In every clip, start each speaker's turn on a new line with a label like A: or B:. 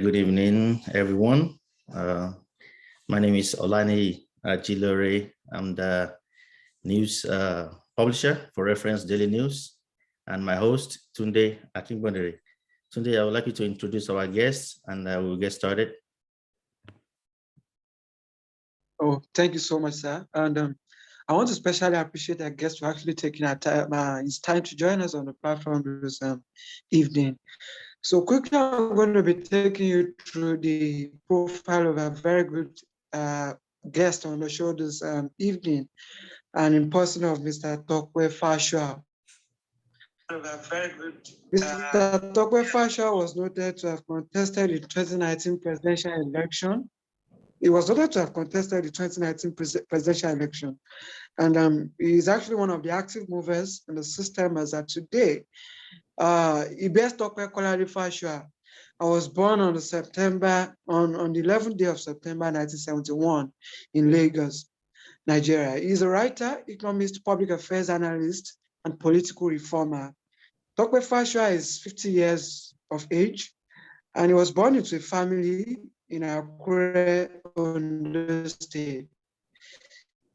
A: Good evening, everyone. My name is Olaniyi Ajilore. I'm the news publisher for Reference Daily News, and my host, Tunde Akingbondere. Tunde, I would like you to introduce our guests, and we'll get started.
B: Oh, thank you so much, sir. And I want to especially appreciate our guest for actually taking his time to join us on the platform this evening. So quickly, I'm going to be taking you through the profile of a very good guest on the show this evening, and in person of Mr. Tope Fasua. Mr. Tope Fasua was noted to have contested the 2019 presidential election. He was noted to have contested the 2019 presidential election. And he is actually one of the active movers in the system as of today. Ibes Tope Kolade Fasua. I was born on the 11th day of September 1971 in Lagos, Nigeria. He is a writer, economist, public affairs analyst, and political reformer. Tope Fasua is 50 years of age, and he was born into a family in Akure, Ondo State.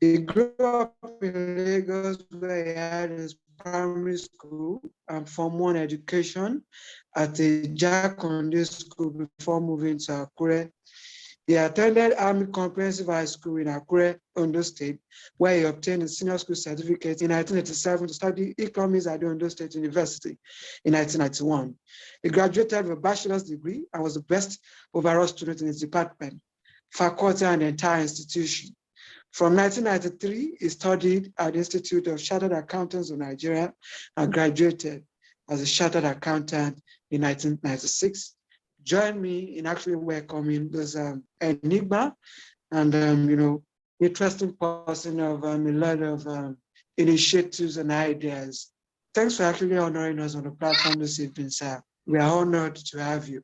B: He grew up in Lagos, where he had his primary school and Form 1 education at a Jakonde school before moving to Akure. He attended Army Comprehensive High School in Akure, Ondo State, where he obtained a senior school certificate in 1987 to study economics at the Ondo State University in 1991. He graduated with a bachelor's degree and was the best overall student in his department, faculty, and the entire institution. From 1993, he studied at the Institute of Chartered Accountants of Nigeria and graduated as a chartered accountant in 1996. Join me in actually welcoming this Enigma and interesting person of a lot of initiatives and ideas. Thanks for actually honoring us on the platform this evening, sir. We are honored to have you.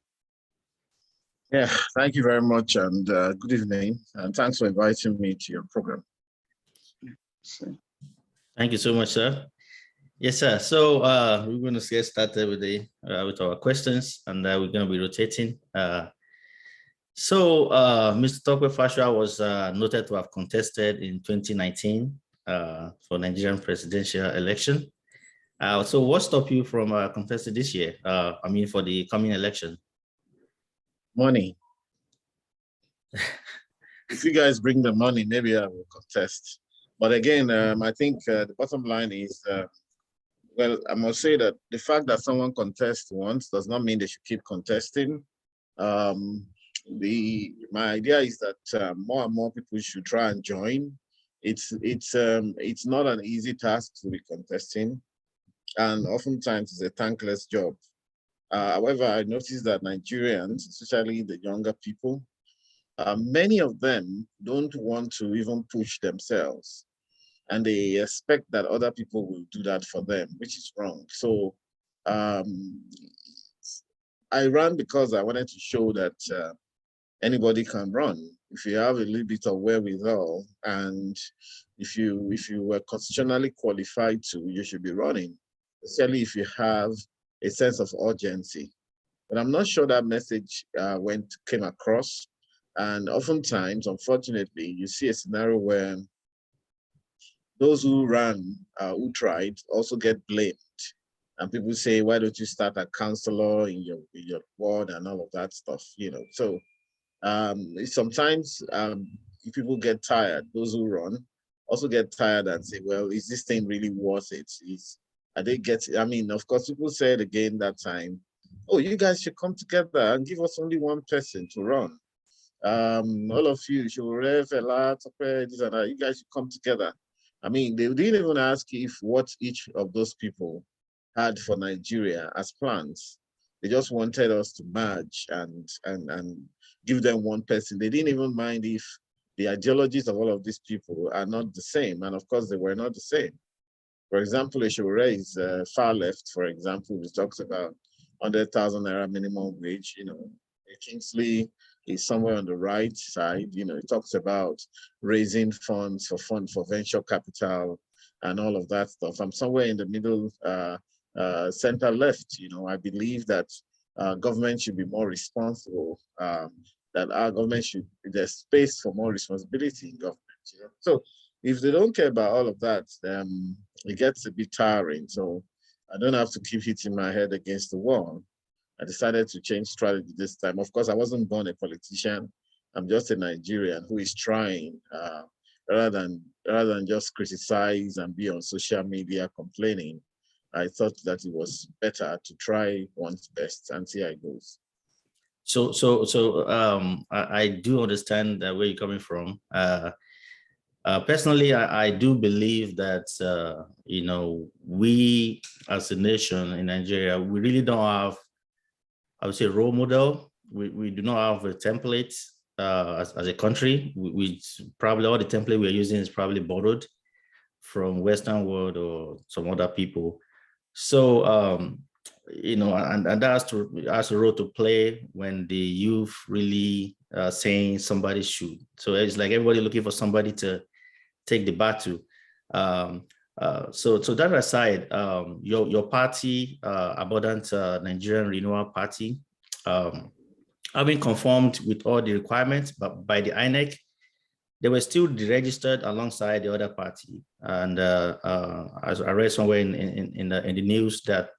C: Yeah, thank you very much, and good evening, and thanks for inviting me to your program.
A: Thank you so much, sir. Yes, sir. So we're going to get started with our questions, and we're going to be rotating. Mr. Tope Fasua was noted to have contested in 2019 for Nigerian presidential election. So what stopped you from contesting this year? For the coming election?
C: Money. If you guys bring the money, maybe I will contest. But again, I think the bottom line is, well, I must say that the fact that someone contests once does not mean they should keep contesting. My idea is that more and more people should try and join. It's not an easy task to be contesting, and oftentimes it's a thankless job. However, I noticed that Nigerians, especially the younger people, many of them don't want to even push themselves, and they expect that other people will do that for them, which is wrong. So I ran because I wanted to show that anybody can run if you have a little bit of wherewithal, and if you were constitutionally qualified to, you should be running, especially if you have a sense of urgency. But I'm not sure that message came across. And oftentimes, unfortunately, you see a scenario where those who ran, who tried, also get blamed. And people say, why don't you start a counselor in your ward and all of that stuff, So sometimes people get tired, those who run also get tired and say, well, is this thing really worth it? Of course, people said again that time, oh, you guys should come together and give us only one person to run. All of you, Ajilore, Fela, Tope, this and that, you guys should come together. They didn't even ask if what each of those people had for Nigeria as plans. They just wanted us to merge and give them one person. They didn't even mind if the ideologies of all of these people are not the same. And of course, they were not the same. For example, Ajilore is far left, for example, which talks about 100,000 naira minimum wage. Kingsley is somewhere on the right side. It talks about raising funds for venture capital and all of that stuff. I'm somewhere in the middle, center left. I believe that government should be more responsible, that our government there's space for more responsibility in government. So if they don't care about all of that, it gets a bit tiring. So I don't have to keep hitting my head against the wall. I decided to change strategy this time. Of course, I wasn't born a politician. I'm just a Nigerian who is trying, rather than just criticize and be on social media complaining. I thought that it was better to try one's best and see how it goes.
A: I do understand where you're coming from. Personally, I do believe that, we as a nation in Nigeria, we really don't have, I would say, role model. We do not have a template as a country. We probably all the template we're using is probably borrowed from Western world or some other people. So, and that has a role to play when the youth really saying somebody should. So it's like everybody looking for somebody to take the battle. So that aside, your party, Abundant Nigerian Renewal Party, having conformed with all the requirements, but by the INEC, they were still deregistered alongside the other party. And as I read somewhere in the news that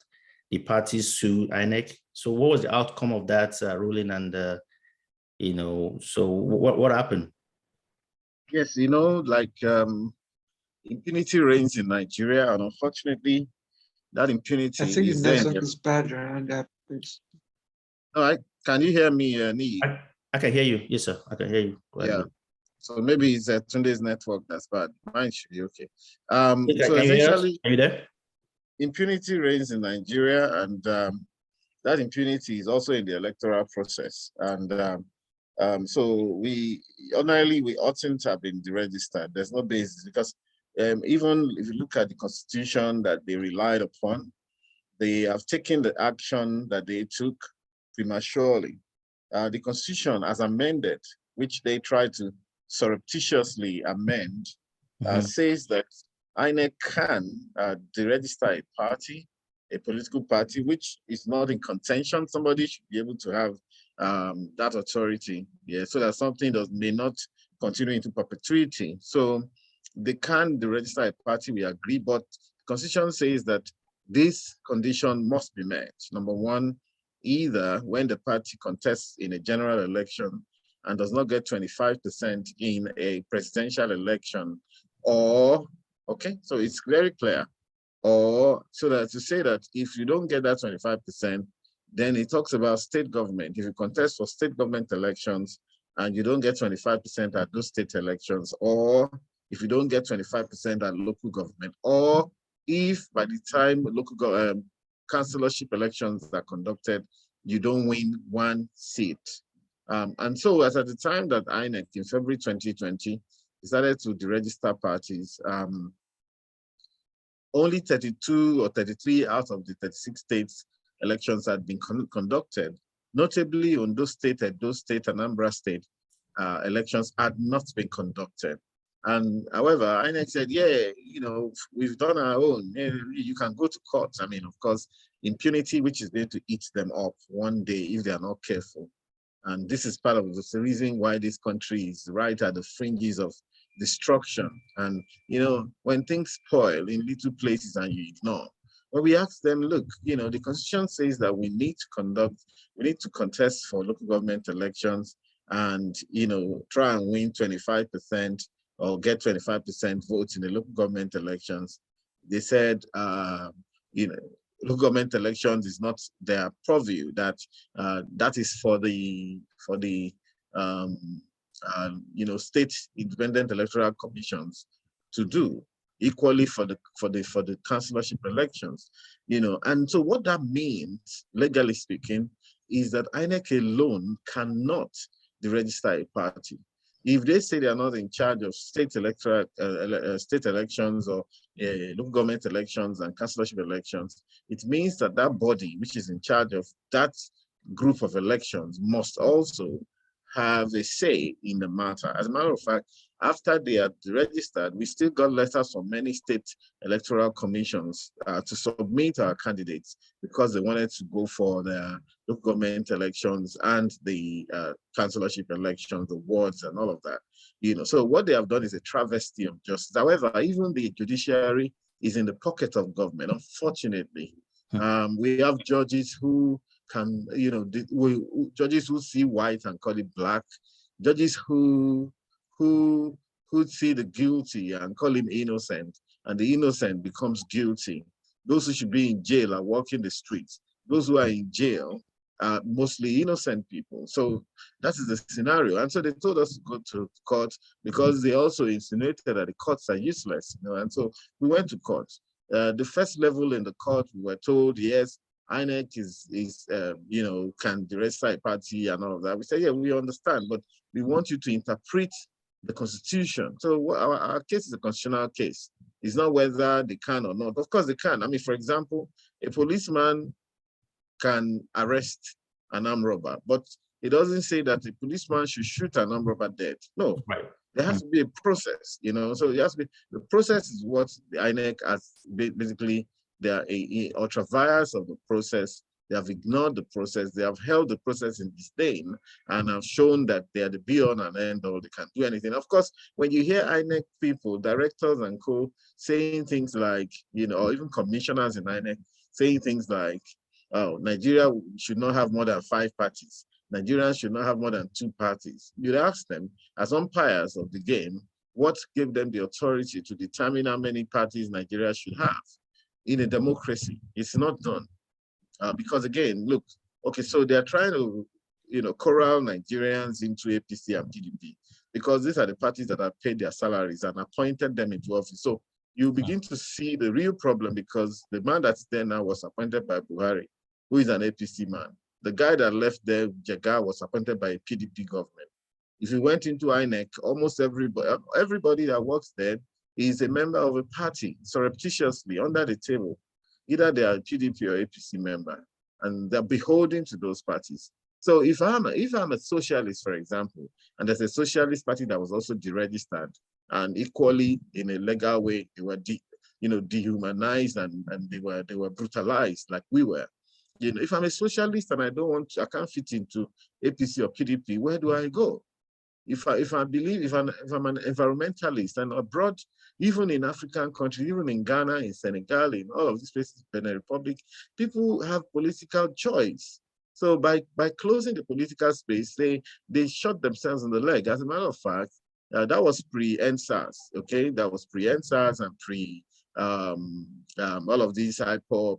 A: the party sued INEC. So what was the outcome of that ruling? And so what happened?
C: Yes, impunity reigns in Nigeria, and unfortunately, that impunity
B: I think
C: is
B: the
C: there.
B: network is bad around that place.
C: All right, can you hear me, Nii?
A: I can hear you. Yes, sir. I can hear you.
C: Yeah. So maybe it's Tunde's network that's bad. Mine should be okay.
A: So essentially, are you there?
C: Impunity reigns in Nigeria, and that impunity is also in the electoral process. And so we oughtn't to have been deregistered. There's no basis, because even if you look at the constitution that they relied upon, they have taken the action that they took prematurely. The constitution, as amended, which they tried to surreptitiously amend, says that INEC can deregister a party, a political party, which is not in contention. Somebody should be able to have that authority, so that something may not continue into perpetuity. So they can deregister a party, we agree, but the Constitution says that this condition must be met. Number one, either when the party contests in a general election and does not get 25% in a presidential election, or, okay, so it's very clear, or so that to say that if you don't get that 25%, then it talks about state government. If you contest for state government elections and you don't get 25% at those state elections, or if you don't get 25% at local government, or if by the time local councillorship elections are conducted, you don't win one seat. And so as at the time that INEC in February 2020 decided to deregister parties, only 32 or 33 out of the 36 states elections had been conducted. Notably, Ondo State, Edo State, Anambra State elections had not been conducted. And however, INEC said, yeah, we've done our own. You can go to court. I mean, of course, impunity, which is going to eat them up one day if they are not careful. And this is part of the reason why this country is right at the fringes of destruction. And, when things spoil in little places and you ignore, well, we asked them, look, the Constitution says that we need to contest for local government elections and, try and win 25% or get 25% votes in the local government elections. They said, local government elections is not their purview, that is for the state independent electoral commissions to do, equally for the councillorship elections, and so what that means, legally speaking, is that INEC alone cannot deregister a party. If they say they are not in charge of state elections or local government elections and councillorship elections, it means that body which is in charge of that group of elections must also have a say in the matter. As a matter of fact, after they are registered, we still got letters from many state electoral commissions to submit our candidates because they wanted to go for the local government elections and the councillorship elections, the wards and all of that. So what they have done is a travesty of justice. However, even the judiciary is in the pocket of government, unfortunately. We have judges who can, judges who see white and call it black, judges who see the guilty and call him innocent, and the innocent becomes guilty. Those who should be in jail are walking the streets. Those who are in jail are mostly innocent people. So that is the scenario. And so they told us to go to court because they also insinuated that the courts are useless. And so we went to court. The first level in the court, we were told, yes, INEC can diversify a party and all of that. We said, yeah, we understand, but we want you to interpret the Constitution. So our case is a constitutional case. It's not whether they can or not. Of course they can. I mean, for example, a policeman can arrest an armed robber, but it doesn't say that a policeman should shoot an armed robber dead. No,
A: right.
C: There has to be a process, So it has to be, the process is what the INEC has basically, they are ultra vires of the process. They have ignored the process. They have held the process in disdain and have shown that they are the be-all and end-all. They can't do anything. Of course, when you hear INEC people, directors and co, saying things like, or even commissioners in INEC saying things like, oh, Nigeria should not have more than 5 parties. Nigerians should not have more than 2 parties. You'd ask them, as umpires of the game, what gave them the authority to determine how many parties Nigeria should have? In a democracy, it's not done. Because again, look, okay, so they're trying to, corral Nigerians into APC and PDP because these are the parties that have paid their salaries and appointed them into office. So you begin to see the real problem because the man that's there now was appointed by Buhari, who is an APC man. The guy that left there, Jaga, was appointed by a PDP government. If you went into INEC, almost everybody that works there is a member of a party, surreptitiously under the table. Either they are a PDP or APC member, and they're beholden to those parties. So if I'm a socialist, for example, and there's a socialist party that was also deregistered, and equally in a legal way, they were dehumanized and they were brutalized like we were. If I'm a socialist and I can't fit into APC or PDP, where do I go? If I'm an environmentalist and abroad, even in African countries, even in Ghana, in Senegal, in all of these places, Benin Republic, people have political choice. So by closing the political space, they shot themselves in the leg. As a matter of fact, that was pre-EndSARS, okay? That was pre-EndSARS and all of these IPOB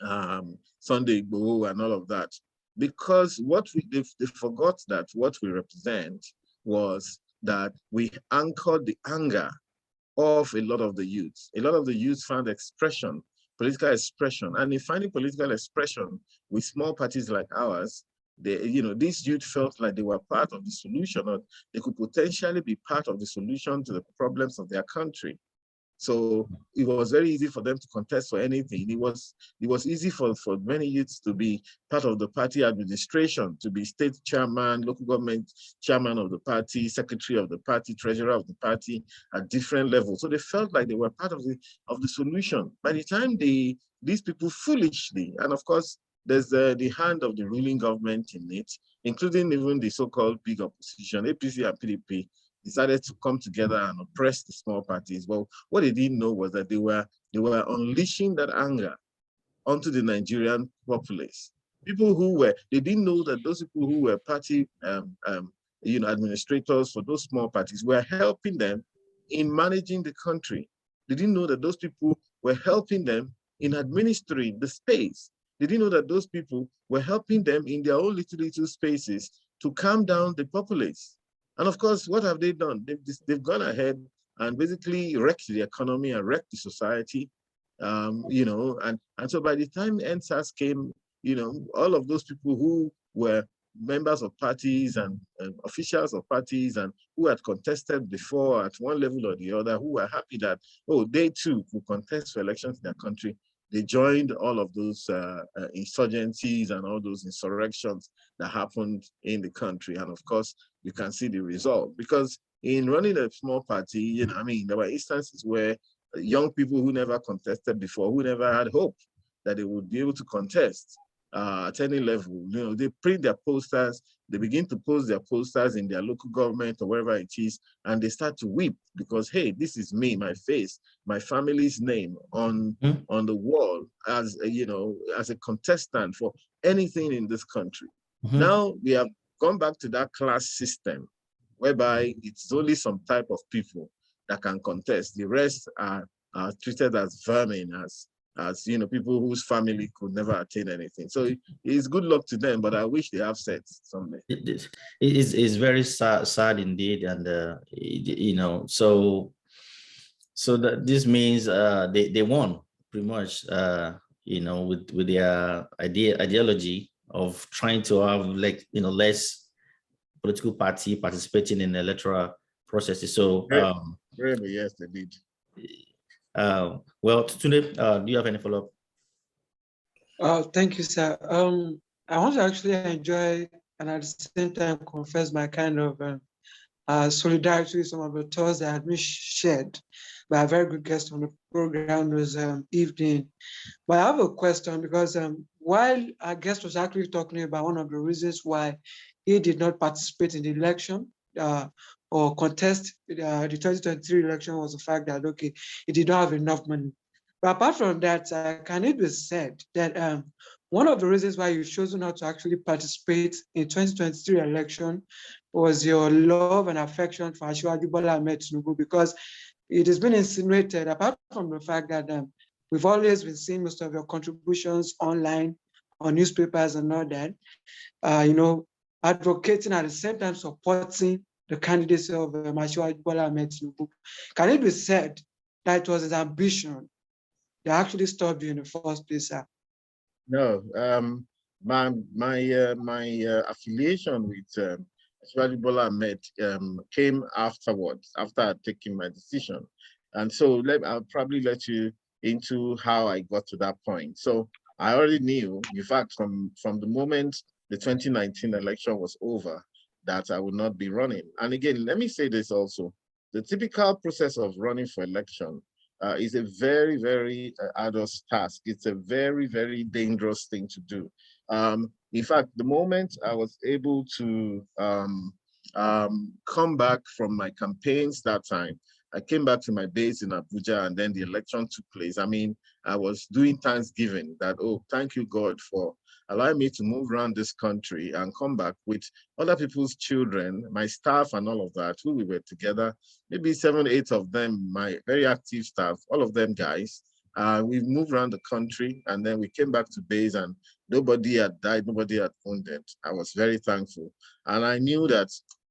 C: and Sunday Igboho and all of that. Because they forgot that what we represent was that we anchored the anger of a lot of the youths. A lot of the youths found expression, political expression, and in finding political expression with small parties like ours, these youth felt like they were part of the solution, or they could potentially be part of the solution to the problems of their country. So it was very easy for them to contest for anything. It was easy for many youths to be part of the party administration, to be state chairman, local government chairman of the party, secretary of the party, treasurer of the party at different levels. So they felt like they were part of the solution. By the time these people foolishly, and of course, there's the hand of the ruling government in it, including even the so-called big opposition, APC and PDP, decided to come together and oppress the small parties. Well, what they didn't know was that they were unleashing that anger onto the Nigerian populace. They didn't know that those people who were party administrators for those small parties were helping them in managing the country. They didn't know that those people were helping them in administering the space. They didn't know that those people were helping them in their own little spaces to calm down the populace. And of course, what have they done? They've gone ahead and basically wrecked the economy and wrecked the society, and so by the time EndSARS came, all of those people who were members of parties and officials of parties and who had contested before at one level or the other, who were happy that, they too could contest for elections in their country, They joined all of those insurgencies and all those insurrections that happened in the country. And of course, you can see the result. Because in running a small party, you know, I mean, there were instances where young people who never contested before, who never had hope that they would be able to contest at any level, you know, they print their posters, they begin to post their posters in their local government or wherever it is, and they start to weep because, hey, this is me, my face, my family's name on the wall as a, you know, as a contestant for anything in this country. Now we have gone back to that class system whereby it's only some type of people that can contest. The rest are treated as vermin, as you know, people whose family could never attain anything. So it's good luck to them, but I wish they have sense someday.
A: It's very sad indeed, and you know, so that this means they won pretty much, you know, with their ideology of trying to have, like, you know, less political party participating in electoral processes. So
C: really, yes, they did.
A: Well, Tunde, do you have any follow-up?
B: Thank you, sir. I want to actually enjoy and at the same time confess my kind of solidarity with some of the thoughts that had been shared by a very good guest on the program this evening. But I have a question because while our guest was actually talking about one of the reasons why he did not participate in the election or contest the 2023 election was the fact that, okay, he did not have enough money. But apart from that, can it be said that one of the reasons why you chose not to actually participate in 2023 election was your love and affection for Asiwaju Bola Ahmed Tinubu? Because it has been insinuated, apart from the fact that we've always been seeing most of your contributions online, on newspapers and all that, you know, advocating at the same time supporting the candidacy of Asiwaju Bola Ahmed Tinubu. Can it be said that it was his ambition that actually stopped you in the first place, sir?
C: No, my affiliation with Asiwaju Bola Ahmed came afterwards, after I'd taken my decision. And so I'll probably let you into how I got to that point. So I already knew, in fact, from the moment the 2019 election was over, that I would not be running. And again, let me say this also. The typical process of running for election is a very, very arduous task. It's a very, very dangerous thing to do. In fact, the moment I was able to come back from my campaigns that time, I came back to my base in Abuja, and then the election took place. I mean, I was doing Thanksgiving that, oh, thank you, God, for allowing me to move around this country and come back with other people's children, my staff and all of that, who we were together, maybe 7, 8 of them, my very active staff, all of them guys. We moved around the country, and then we came back to base, and nobody had died, nobody had wounded. I was very thankful. And I knew that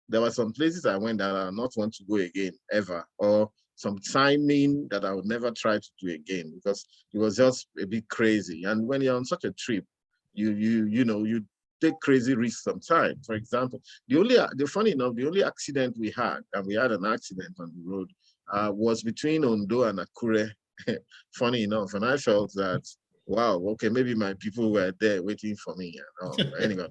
C: there were some places I went that I not want to go again, ever, or some timing that I would never try to do again, because it was just a bit crazy. And when you're on such a trip, you know, you take crazy risks sometimes. For example, funny enough, the only accident we had, and we had an accident on the road, was between Ondo and Akure. Funny enough, and I felt that, wow, okay, maybe my people were there waiting for me. Anyway,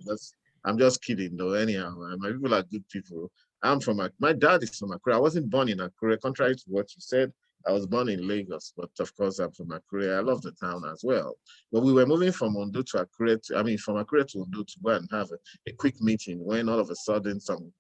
C: I'm just kidding though. Anyhow, my people are good people. My dad is from Akure. I wasn't born in Akure, contrary to what you said. I was born in Lagos, but of course I'm from Akure. I love the town as well. But we were moving from Ondo to Akure, from Akure to Ondo to go and have a quick meeting, when all of a sudden some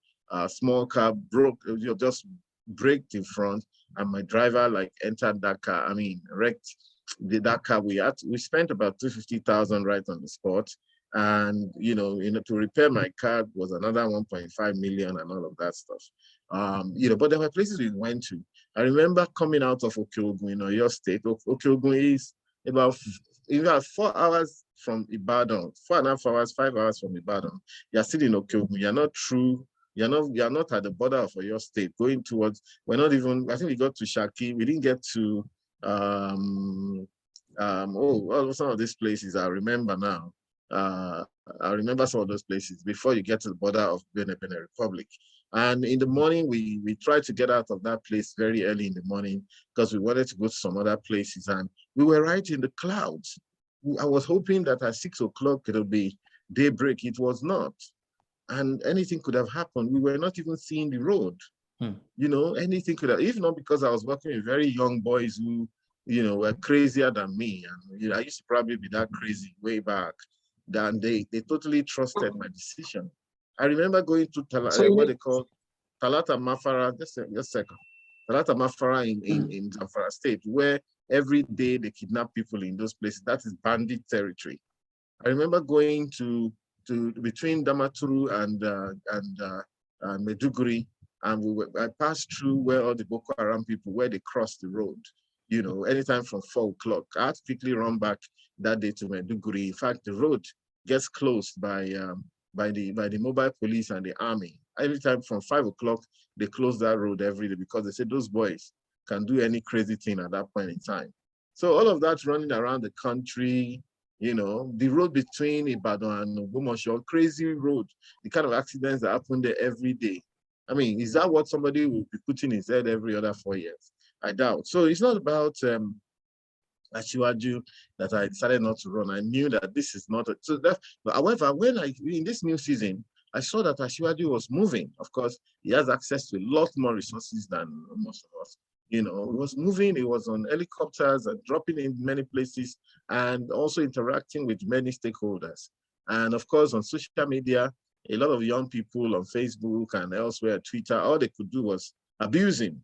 C: small car broke, just braked in front, and my driver like entered that car. Wrecked that car. We spent about 250,000 right on the spot. And to repair my car was another 1.5 million and all of that stuff. But there were places we went to. I remember coming out of Okeogun, your state. Okeogun is about 4 hours from Ibadan, 4.5 hours, 5 hours from Ibadan. You're still in Okeogun. You're not through. You're not at the border of your state. Going towards. We're not even. I think we got to Shaki. We didn't get to. Some of these places I remember now. I remember some of those places before you get to the border of Benin Republic. And in the morning, we tried to get out of that place very early in the morning because we wanted to go to some other places. And we were right in the clouds. I was hoping that at 6 o'clock it'll be daybreak. It was not. And anything could have happened. We were not even seeing the road. You know, anything could have, if not because I was working with very young boys who, you know, were crazier than me. And you know, I used to probably be that crazy way back. Then they totally trusted my decision. I remember going to what they call Talata Mafara, just a second. Talata Mafara in Zamfara State, where every day they kidnap people in those places. That is bandit territory. I remember going to between Damaturu and Meduguri, and I passed through where all the Boko Haram people, where they crossed the road, you know, anytime from 4 o'clock. I had to quickly run back that day to Meduguri. In fact, the road gets closed by the mobile police and the army. Every time from 5 o'clock, they close that road every day because they said those boys can do any crazy thing at that point in time. So all of that running around the country, you know, the road between Ibadan and Ogbomoso, crazy road, the kind of accidents that happen there every day. I mean, is that what somebody will be putting in his head every other 4 years? I doubt. So it's not about Asiwaju that I decided not to run. I knew that this is not a, so that. But however, when in this new season, I saw that Asiwaju was moving. Of course, he has access to a lot more resources than most of us. You know, he was moving. He was on helicopters and dropping in many places, and also interacting with many stakeholders. And of course, on social media, a lot of young people on Facebook and elsewhere, Twitter, all they could do was abuse him.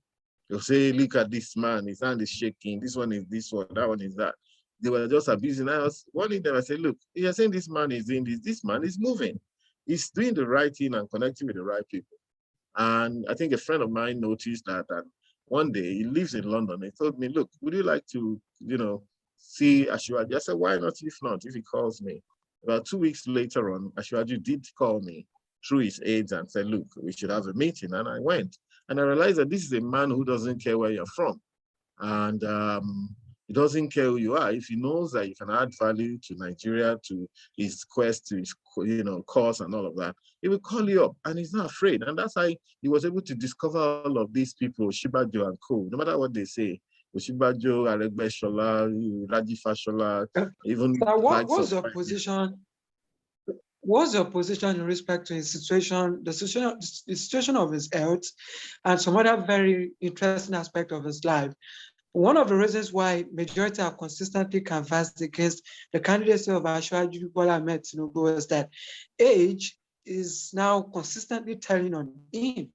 C: They'll say, look at this man, his hand is shaking, this one is this one, that one is that. They were just abusing. I was warning them, I said, look, you're saying this man is doing this man is moving. He's doing the right thing and connecting with the right people. And I think a friend of mine noticed that one day, he lives in London. He told me, look, would you like to, you know, see Asiwaju? I said, why not, if he calls me? About 2 weeks later on, Asiwaju did call me through his aides and said, look, we should have a meeting. And I went. And I realized that this is a man who doesn't care where you're from. And he doesn't care who you are. If he knows that you can add value to Nigeria, to his quest, to his, you know, cause and all of that, he will call you up and he's not afraid. And that's how he was able to discover all of these people, Shibajo and co. No matter what they say, Shibajo, Aregbe-Shola, Raji Fashola, even
B: So what
C: likes
B: was
C: of
B: your position? What's your position in respect to his situation, the situation of his health, and some other very interesting aspect of his life? One of the reasons why majority have consistently canvassed against the candidacy of Asiwaju Bola Ahmed Tinubu is that age is now consistently telling on him.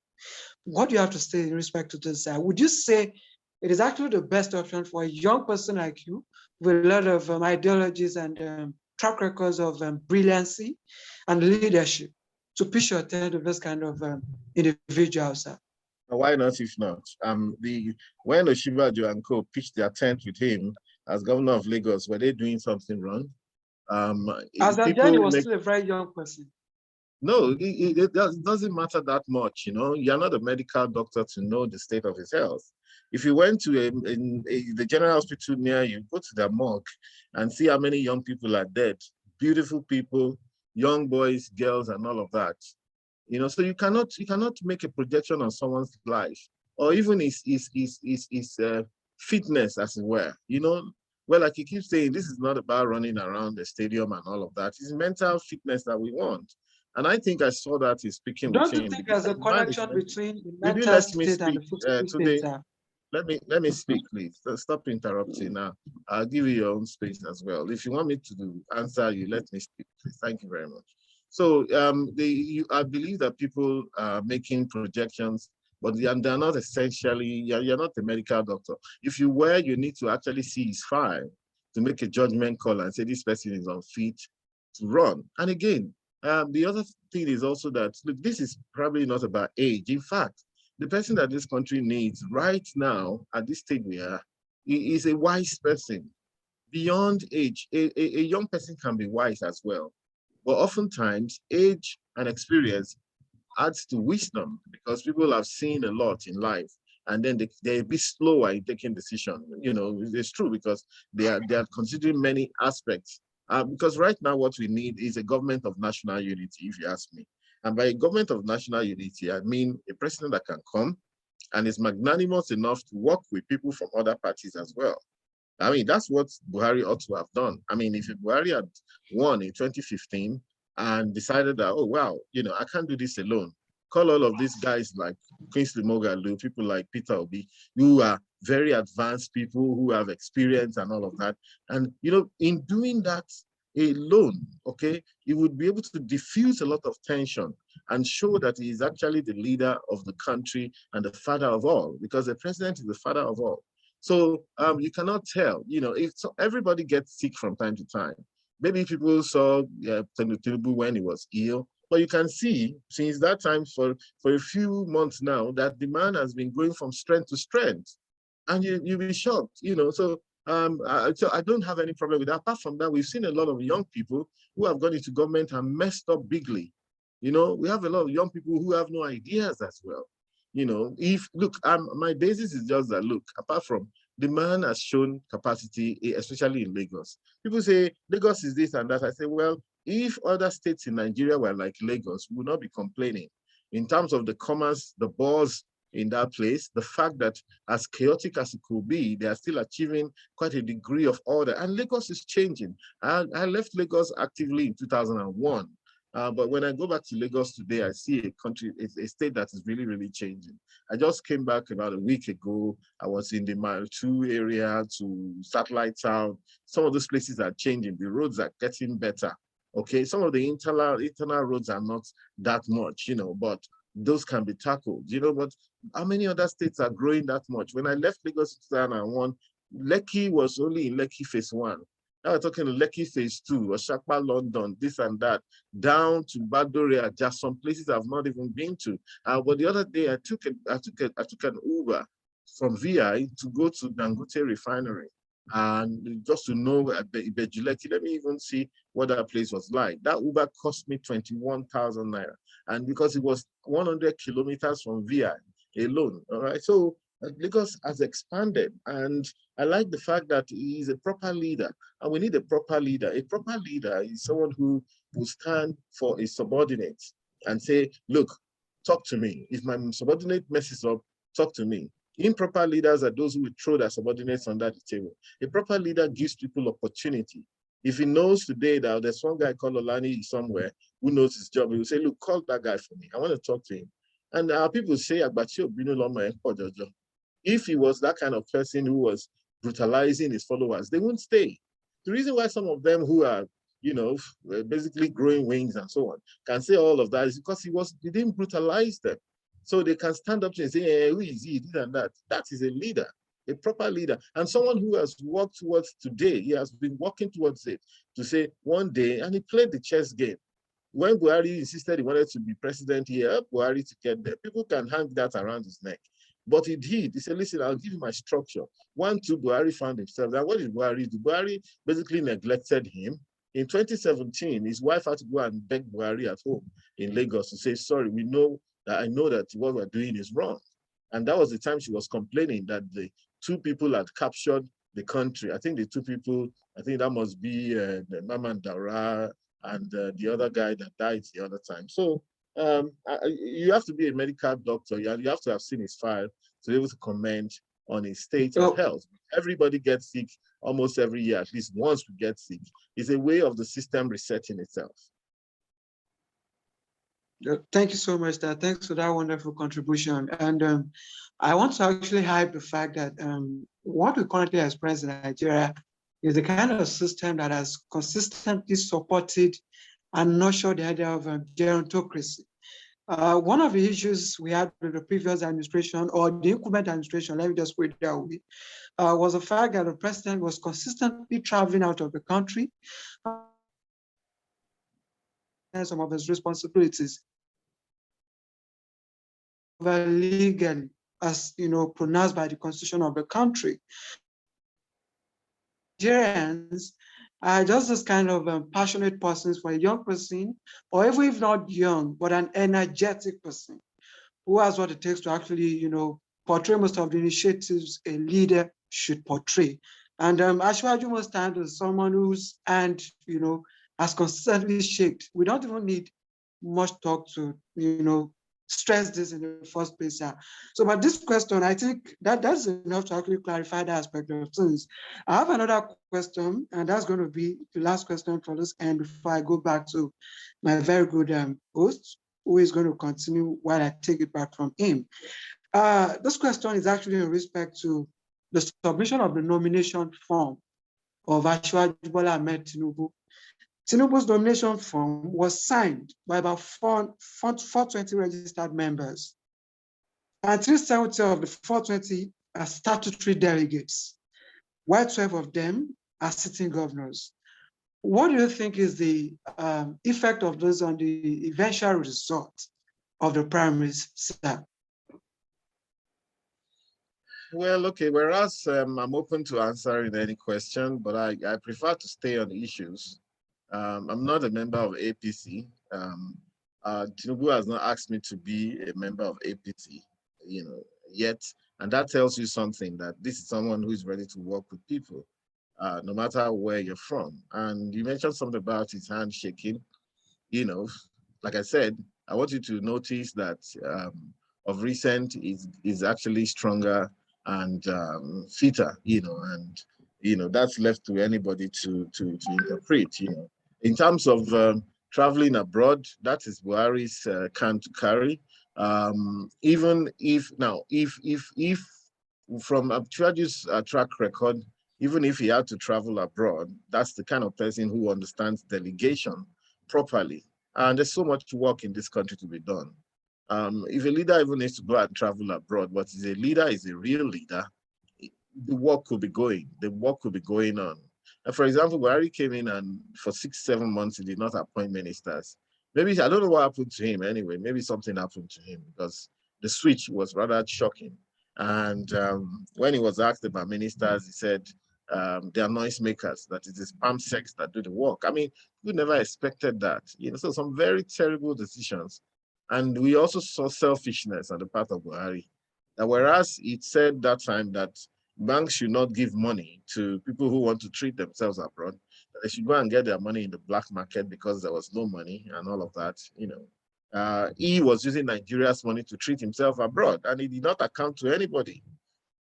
B: What do you have to say in respect to this? Would you say it is actually the best option for a young person like you with a lot of ideologies and track records of brilliancy and leadership to pitch your tent to this kind of individuals?
C: Why not if not? When Oshibajo and co pitched their tent with him as governor of Lagos, were they doing something wrong?
B: As Ajani was still a very young person.
C: No, it doesn't matter that much, you know. You're not a medical doctor to know the state of his health. If you went to the general hospital near you, go to the morgue and see how many young people are dead. Beautiful people, young boys, girls, and all of that. You know, so you cannot make a projection on someone's life or even his fitness, as it were. You know, well, like you keep saying, this is not about running around the stadium and all of that. It's mental fitness that we want. And I think I saw that in speaking with him.
B: Don't you think there's a connection between the
C: Will you
B: mental
C: let me
B: state and
C: speak
B: the physical
C: today?
B: state?
C: Let me speak, please. Stop interrupting now. I'll give you your own space as well. If you want me to answer you, let me speak, please. Thank you very much. So I believe that people are making projections, but they're not essentially, you're not a medical doctor. If you were, you need to actually see his file to make a judgment call and say this person is unfit to run. And again, the other thing is also that, look, this is probably not about age. In fact, the person that this country needs right now at this stage we are is a wise person beyond age. A young person can be wise as well. But oftentimes, age and experience adds to wisdom because people have seen a lot in life, and then they're a bit slower in taking decisions. You know, it's true because they are considering many aspects. Because right now, what we need is a government of national unity, if you ask me. And by a government of national unity, I mean a president that can come and is magnanimous enough to work with people from other parties as well. I mean, that's what Buhari ought to have done. I mean, if Buhari had won in 2015 and decided that, oh, wow, I can't do this alone, call all of these guys like Kingsley Moghalu, people like Peter Obi, who are very advanced people who have experience and all of that. And, in doing that alone, okay, he would be able to diffuse a lot of tension and show that he is actually the leader of the country and the father of all, because the president is the father of all. So you cannot tell, if everybody gets sick from time to time. Maybe people saw Tinubu when he was ill, but you can see since that time for a few months now that the man has been going from strength to strength, and you'll be shocked, So I don't have any problem with that. Apart from that, we've seen a lot of young people who have gone into government and messed up bigly. We have a lot of young people who have no ideas as well. My basis is just that, look, apart from the man has shown capacity, especially in Lagos. People say Lagos is this and that. I say, well, if other states in Nigeria were like Lagos, we would not be complaining. In terms of the commerce, the buzz in that place, the fact that as chaotic as it could be, they are still achieving quite a degree of order. And Lagos is changing. I left Lagos actively in 2001. But when I go back to Lagos today, I see a state that is really, really changing. I just came back about a week ago. I was in the Mile 2 area to Satellite Town. Some of those places are changing. The roads are getting better. Okay, some of the internal roads are not that much, but those can be tackled. But how many other states are growing that much? When I left Lagos in 2001, Lekki was only in Lekki Phase 1. Now we're talking Lekki Phase 2, Oshakpa, London, this and that, down to Badore, just some places I've not even been to. But the other day, I took an Uber from VI to go to Dangote Refinery, and just to know Ibejuleki, let me even see what that place was like. That Uber cost me 21,000 naira, and because it was 100 kilometers from VI alone. All right, so Lagos has expanded, and I like the fact that he is a proper leader, and we need a proper leader. A proper leader is someone who will stand for his subordinates and say, look, talk to me. If my subordinate messes up, talk to me. Improper leaders are those who will throw their subordinates under the table. A proper leader gives people opportunity. If he knows today that there's one guy called Olaniyi somewhere who knows his job, he will say, look, call that guy for me. I want to talk to him. And our people say, if he was that kind of person who was brutalizing his followers, they wouldn't stay. The reason why some of them who are, basically growing wings and so on, can say all of that is because he didn't brutalize them. So they can stand up and say, hey, who is he, this and that. That is a leader, a proper leader. And someone who has worked towards today, he has been working towards it to say one day, and he played the chess game. When Buhari insisted he wanted to be president, he helped Buhari to get there. People can hang that around his neck. But he did. He said, listen, I'll give you my structure. 1, 2, Buhari found himself. Now, what did Buhari do? Buhari basically neglected him. In 2017, his wife had to go and beg Buhari at home in Lagos to say, sorry, I know that what we're doing is wrong. And that was the time she was complaining that the 2 people had captured the country. I think the 2 people, I think that must be Maman Daura and the other guy that died the other time. So you have to be a medical doctor. You have to have seen his file to be able to comment on his state of health. Everybody gets sick almost every year, at least once we get sick. It's a way of the system resetting itself.
B: Thank you so much, Dad. Thanks for that wonderful contribution. And I want to actually hype the fact that what we currently experience in Nigeria is the kind of system that has consistently supported and nurtured the idea of gerontocracy. One of the issues we had with the previous administration, or the incumbent administration, let me just put it that way, was the fact that the president was consistently traveling out of the country and some of his responsibilities legally, as pronounced by the constitution of the country. Nigerians are just this kind of passionate persons for a young person, or even if not young, but an energetic person who has what it takes to actually, portray most of the initiatives a leader should portray. And Ashwaju must stand as someone who's, and, has consistently shaped. We don't even need much talk to, stress this in the first place. Yeah. So, but this question, I think that's enough to actually clarify that aspect of things. I have another question, and that's going to be the last question for this end before I go back to my very good host, who is going to continue while I take it back from him. This question is actually in respect to the submission of the nomination form of Asiwaju Bola Ahmed Tinubu. Tinubu's nomination form was signed by about 420 registered members, and 370 of the 420 are statutory delegates, while 12 of them are sitting governors. What do you think is the effect of this on the eventual result of the primaries, sir?
C: Well, okay, whereas I'm open to answering any question, but I prefer to stay on issues. I'm not a member of APC. Tinubu has not asked me to be a member of APC, yet. And that tells you something, that this is someone who is ready to work with people, no matter where you're from. And you mentioned something about his hand shaking. Like I said, I want you to notice that of recent is actually stronger and fitter, and that's left to anybody to interpret. In terms of traveling abroad, that is Buhari's can to carry. Even if now, if from Abchuaju's track record, even if he had to travel abroad, that's the kind of person who understands delegation properly. And there's so much work in this country to be done. If a leader even needs to go and travel abroad, but is a leader, is a real leader, the work could be going. The work could be going on. And for example, Buhari came in and for 6-7 months, he did not appoint ministers. Maybe, I don't know what happened to him anyway. Maybe something happened to him because the switch was rather shocking. And when he was asked about ministers, he said, they are noisemakers, that it is palm sex that do the work. I mean, we never expected that. So some very terrible decisions. And we also saw selfishness on the part of Buhari. And whereas it said that time that banks should not give money to people who want to treat themselves abroad, they should go and get their money in the black market because there was no money and all of that, he was using Nigeria's money to treat himself abroad, and he did not account to anybody.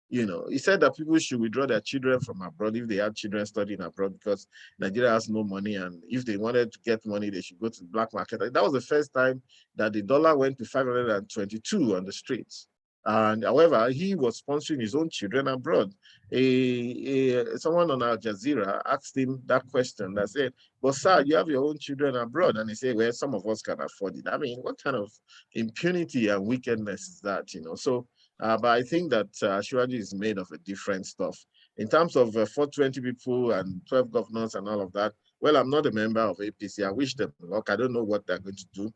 C: He said that people should withdraw their children from abroad if they have children studying abroad because Nigeria has no money, and if they wanted to get money, they should go to the black market. That was the first time that the dollar went to 522 on the streets. And however, he was sponsoring his own children abroad. Someone on Al Jazeera asked him that question that said, "But sir, you have your own children abroad." And he said, "Well, some of us can afford it." I mean, what kind of impunity and wickedness is that, So, but I think that Asiwaju is made of a different stuff. In terms of 420 people and 12 governors and all of that, well, I'm not a member of APC. I wish them luck. I don't know what they're going to do.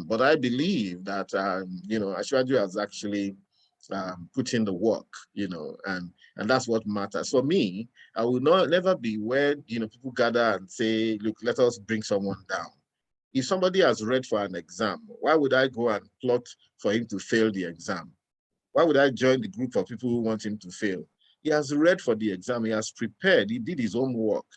C: But I believe that, Asiwaju has actually put in the work, and that's what matters. For me, I will never be where, people gather and say, look, let us bring someone down. If somebody has read for an exam, why would I go and plot for him to fail the exam? Why would I join the group of people who want him to fail? He has read for the exam. He has prepared. He did his homework.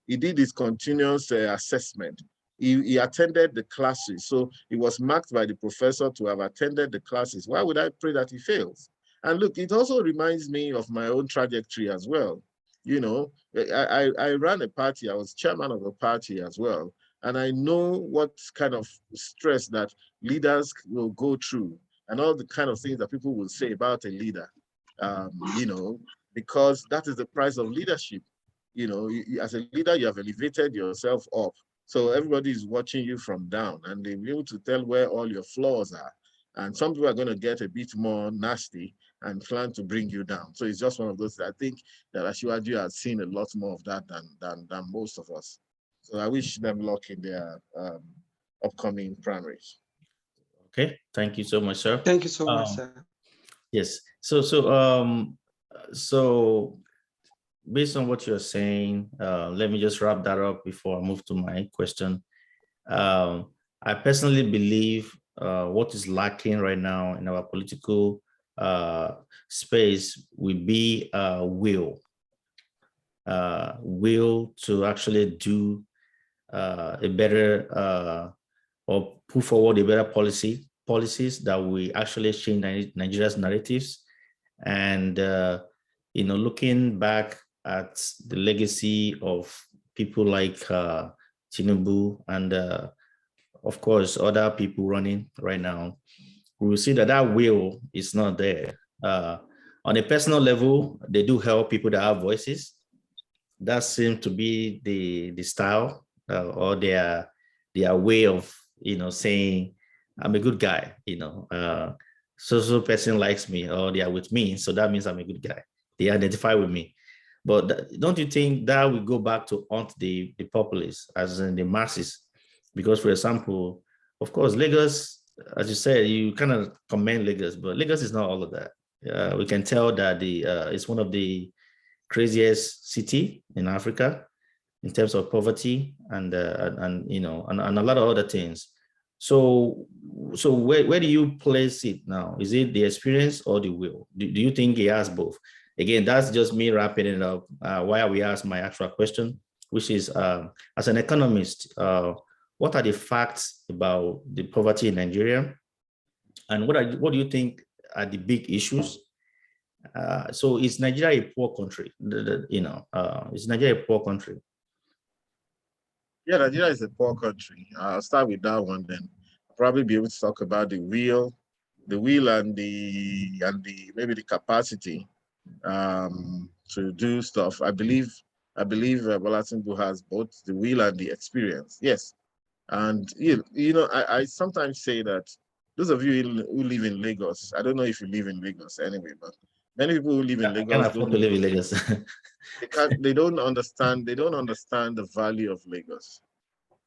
C: He did his continuous assessment. He attended the classes. So he was marked by the professor to have attended the classes. Why would I pray that he fails? And look, it also reminds me of my own trajectory as well. I ran a party. I was chairman of a party as well. And I know what kind of stress that leaders will go through and all the kind of things that people will say about a leader, because that is the price of leadership. As a leader, you have elevated yourself up. So everybody is watching you from down, and they'll be able to tell where all your flaws are. And some people are going to get a bit more nasty and plan to bring you down. So it's just one of those. I think that Asiwaju has seen a lot more of that than most of us. So I wish them luck in their upcoming primaries.
A: Okay, thank you so much, sir.
B: Thank you so much, sir.
A: Yes. So based on what you're saying, let me just wrap that up before I move to my question. I personally believe what is lacking right now in our political space will be will to actually do a better or put forward a better policy policies that will actually change Nigeria's narratives. And, looking back at the legacy of people like Tinubu and, of course, other people running right now, we will see that that will is not there. On a personal level, they do help people that have voices. That seems to be the style or their way of saying I'm a good guy. So person likes me or they are with me, so that means I'm a good guy. They identify with me. But don't you think that will go back to haunt the populace, as in the masses? Because, for example, of course, Lagos, as you said, you kind of commend Lagos, but Lagos is not all of that. We can tell that it's one of the craziest city in Africa in terms of poverty and a lot of other things. So where do you place it now? Is it the experience or the will? Do you think he has both? Again, that's just me wrapping it up. Why we asked my actual question, which is, as an economist, what are the facts about the poverty in Nigeria, and what do you think are the big issues? So is Nigeria a poor country? Is Nigeria a poor country?
C: Yeah, Nigeria is a poor country. I'll start with that one then. I'll probably be able to talk about the will and the maybe the capacity to do stuff. I believe Bola Tinubu has both the will and the experience. Yes, and I sometimes say that those of you who live in Lagos, I don't know if you live in Lagos anyway, but many people who live in Lagos
A: can't afford to live in Lagos.
C: They don't understand the value of Lagos.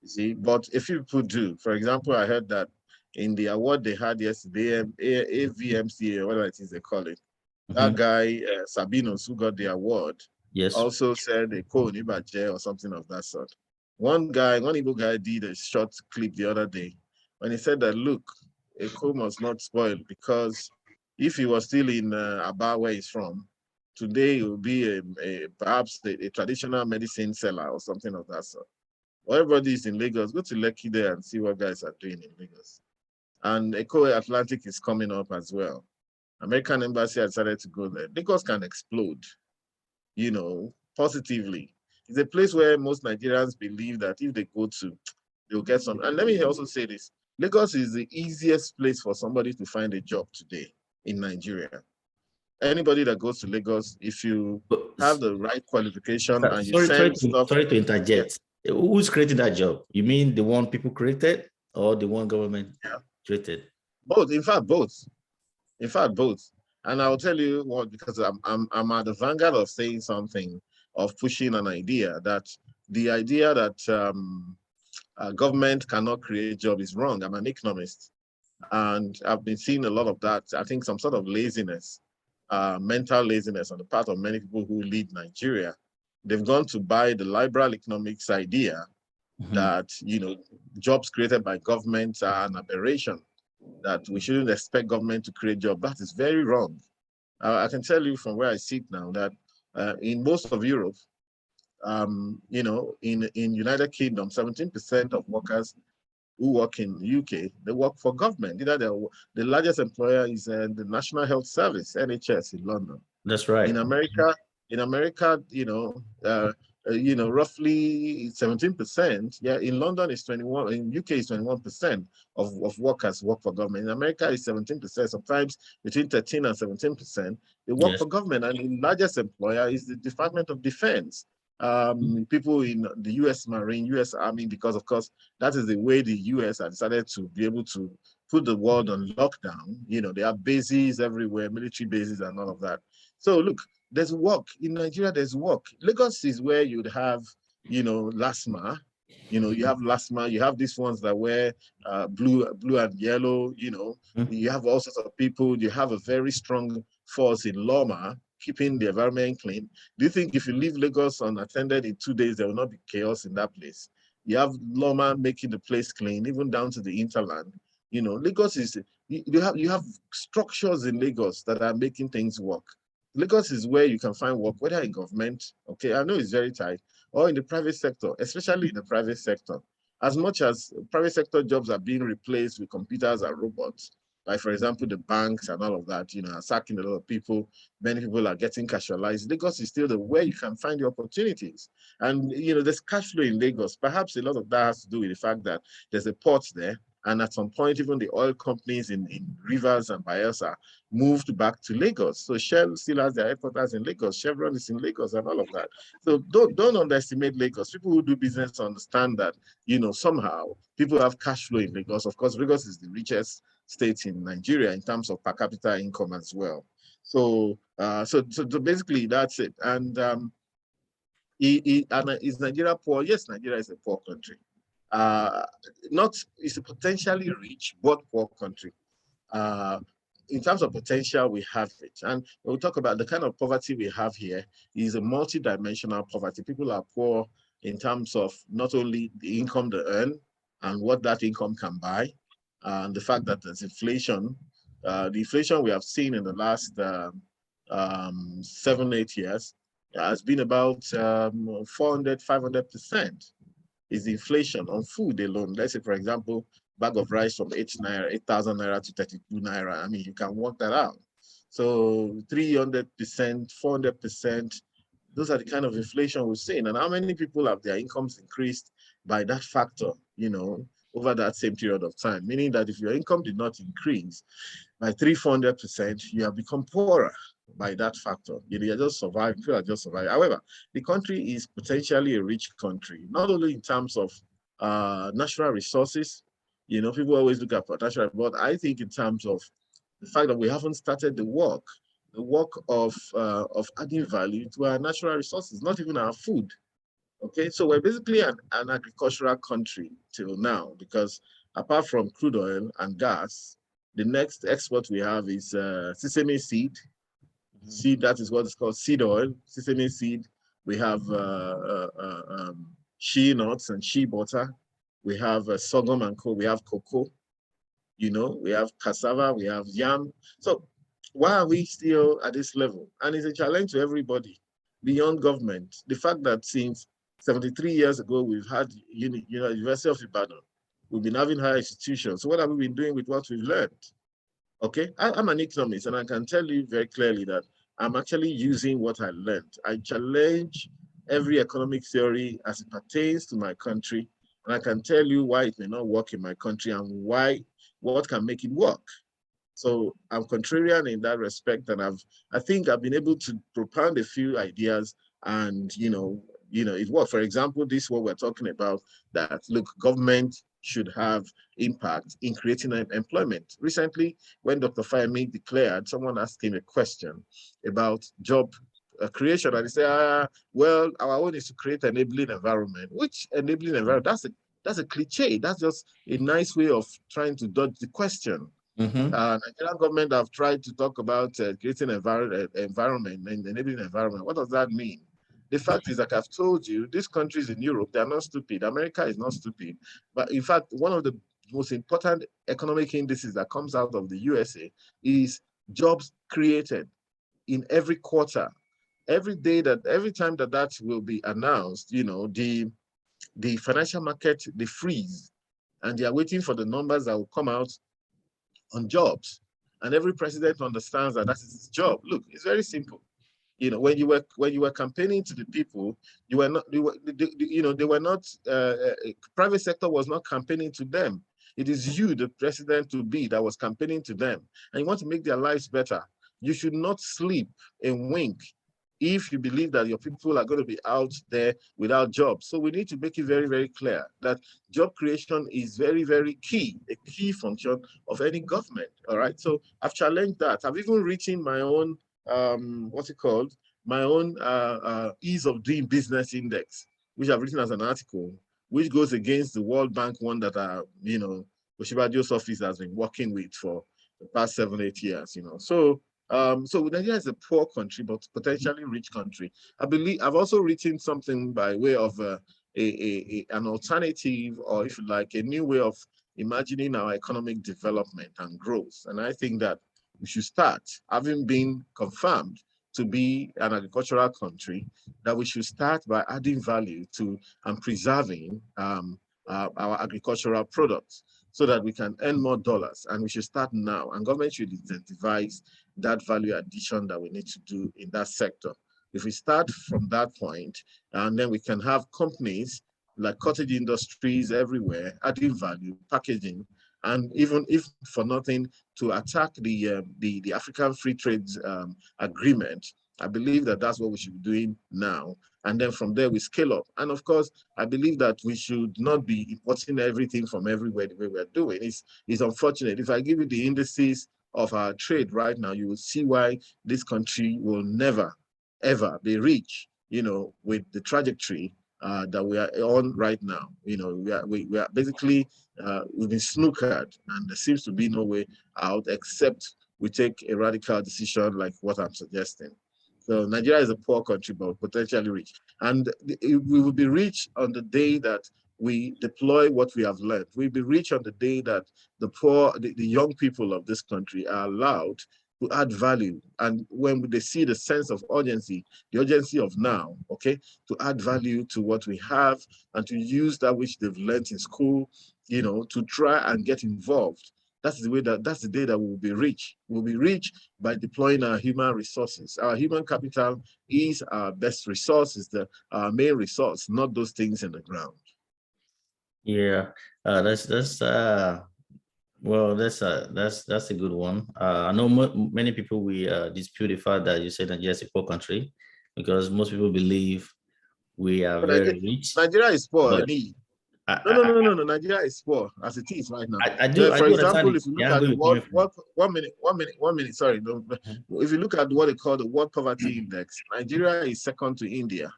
C: You see, but a few people do. For example, I heard that in the award they had yesterday, AVMCA, or whatever it is they call it, that guy, Sabinos, who got the award,
A: yes,
C: also said a Nibaje or something of that sort. One Igbo guy did a short clip the other day when he said that, look, Eko must not spoil, because if he was still in Aba, where he's from, today he will be perhaps a traditional medicine seller or something of that sort. Well, everybody is in Lagos. Go to Lekki there and see what guys are doing in Lagos. And Eco Atlantic is coming up as well. American Embassy has decided to go there. Lagos can explode, positively. It's a place where most Nigerians believe that if they go to, they'll get some. And let me also say this. Lagos is the easiest place for somebody to find a job today in Nigeria. Anybody that goes to Lagos, if you have the right qualification and you send stuff.
A: Sorry to interject. Yeah. Who's creating that job? You mean the one people created or the one government created?
C: Both. In fact, both. And I'll tell you what, because I'm at the vanguard of saying something, of pushing an idea, that the idea that government cannot create jobs is wrong. I'm an economist, and I've been seeing a lot of that. I think some sort of laziness, mental laziness on the part of many people who lead Nigeria. They've gone to buy the liberal economics idea that, jobs created by government are an aberration, that we shouldn't expect government to create jobs. That is very wrong. I can tell you from where I sit now that in most of Europe, in United Kingdom, 17% of workers who work in the UK, they work for government. The largest employer is the National Health Service, NHS, in London.
A: That's right.
C: In America, roughly 17%. Yeah, in London it's 21. In UK it's 21% of workers work for government. In America it's 17%. Sometimes between 13 and 17%. They work for government, and the largest employer is the Department of Defense. People in the U.S. Marine, U.S. Army, because of course that is the way the U.S. has decided to be able to put the world on lockdown. There are bases everywhere, military bases and all of that. So look, there's work in Nigeria. There's work. Lagos is where you'd have, LASMA. You have LASMA. You have these ones that wear blue and yellow. You have all sorts of people. You have a very strong force in Loma, keeping the environment clean. Do you think if you leave Lagos unattended in 2 days, there will not be chaos in that place? You have Loma making the place clean, even down to the hinterland. Lagos is, you have structures in Lagos that are making things work. Lagos is where you can find work, whether in government, okay, I know it's very tight, or in the private sector, especially in the private sector. As much as private sector jobs are being replaced with computers and robots, like for example, the banks and all of that, are sacking a lot of people. Many people are getting casualized. Lagos is still the where you can find the opportunities. And, there's cash flow in Lagos. Perhaps a lot of that has to do with the fact that there's a port there. And at some point, even the oil companies in Rivers and Bayelsa moved back to Lagos. So Shell still has their headquarters in Lagos. Chevron is in Lagos and all of that. So don't underestimate Lagos. People who do business understand that, somehow people have cash flow in Lagos. Of course, Lagos is the richest state in Nigeria in terms of per capita income as well. So basically that's it. And is Nigeria poor? Yes, Nigeria is a poor country. It's a potentially rich but poor country. In terms of potential, we have it. And we'll talk about the kind of poverty we have here is a multi-dimensional poverty. People are poor in terms of not only the income they earn and what that income can buy, and the fact that there's inflation. The inflation we have seen in the last 7-8 years has been about 400-500% is the inflation on food alone. Let's say, for example, bag of rice from 8,000 naira to 32 naira. I mean, you can work that out. So 300%, 400%, those are the kind of inflation we've seen. And how many people have their incomes increased by that factor, over that same period of time? Meaning that if your income did not increase by 300-400%, you have become poorer by that factor. You're just surviving, people are just surviving. However, the country is potentially a rich country, not only in terms of natural resources. People always look at potential, but I think in terms of the fact that we haven't started the work of adding value to our natural resources, not even our food. Okay, so we're basically an agricultural country till now, because apart from crude oil and gas, the next export we have is sesame seed. Seed, that is what is called seed oil, sesame seed. We have shea nuts and shea butter. We have sorghum and cocoa. We have cocoa. We have cassava. We have yam. So why are we still at this level? And it's a challenge to everybody beyond government. The fact that since 73 years ago, we've had University of Ibadan. We've been having higher institutions. So what have we been doing with what we've learned? Okay, I'm an economist, and I can tell you very clearly that I'm actually using what I learned. I challenge every economic theory as it pertains to my country, and I can tell you why it may not work in my country and what can make it work. So I'm contrarian in that respect, and I think I've been able to propound a few ideas, and it worked. For example, this is what we're talking about, that look, government should have impact in creating employment. Recently, when Dr. Fayemi declared, someone asked him a question about job creation, and he said, well, our own is to create an enabling environment. Which enabling environment? That's a cliche. That's just a nice way of trying to dodge the question. Nigerian government have tried to talk about creating environment and enabling environment. What does that mean? The fact is, like I've told you, these countries in Europe, they're not stupid. America is not stupid. But in fact, one of the most important economic indices that comes out of the USA is jobs created in every quarter. Every time that will be announced, the financial market, they freeze, and they are waiting for the numbers that will come out on jobs. And every president understands that is his job. Look, it's very simple. When you were campaigning to the people, you were not, they were not, private sector was not campaigning to them. It is you, the president to be, that was campaigning to them. And you want to make their lives better. You should not sleep and wink if you believe that your people are going to be out there without jobs. So we need to make it very, very clear that job creation is very, very key, a key function of any government. All right. So I've challenged that. I've even written my own my own ease of doing business index, which I've written as an article, which goes against the World Bank one that Oshibadio's office has been working with for the past 7-8 years. So Nigeria is a poor country, but potentially rich country. I believe I've also written something by way of an alternative, or if you like, a new way of imagining our economic development and growth. And I think that we should start, having been confirmed to be an agricultural country, that we should start by adding value to and preserving our agricultural products so that we can earn more dollars. And we should start now. And government should incentivize that value addition that we need to do in that sector. If we start from that point, and then we can have companies like cottage industries everywhere, adding value, packaging, and even if for nothing, to attack the African Free Trade Agreement. I believe that that's what we should be doing now. And then from there, we scale up. And of course, I believe that we should not be importing everything from everywhere the way we're doing. It's unfortunate. If I give you the indices of our trade right now, you will see why this country will never, ever be rich, with the trajectory that we are on right now. We are basically, we've been snookered, and there seems to be no way out except we take a radical decision like what I'm suggesting. So Nigeria is a poor country, but potentially rich. And we will be rich on the day that we deploy what we have learned. We'll be rich on the day that the poor, the young people of this country are allowed to add value. And when they see the sense of urgency, the urgency of now, okay, to add value to what we have and to use that which they've learned in school, to try and get involved. That's the day that we'll be rich. We'll be rich by deploying our human resources. Our human capital is our best resource, is our main resource, not those things in the ground.
A: Yeah, that's well, that's a good one. I know many people will dispute the fact that you said Nigeria is a poor country, because most people believe we are
C: But
A: very rich.
C: Nigeria is poor.
A: But
C: No. Nigeria is poor as it is right now.
A: I do
C: For example,
A: understand
C: if you look at the world, one minute, sorry. No, if you look at what they call the World Poverty Index, Nigeria is second to India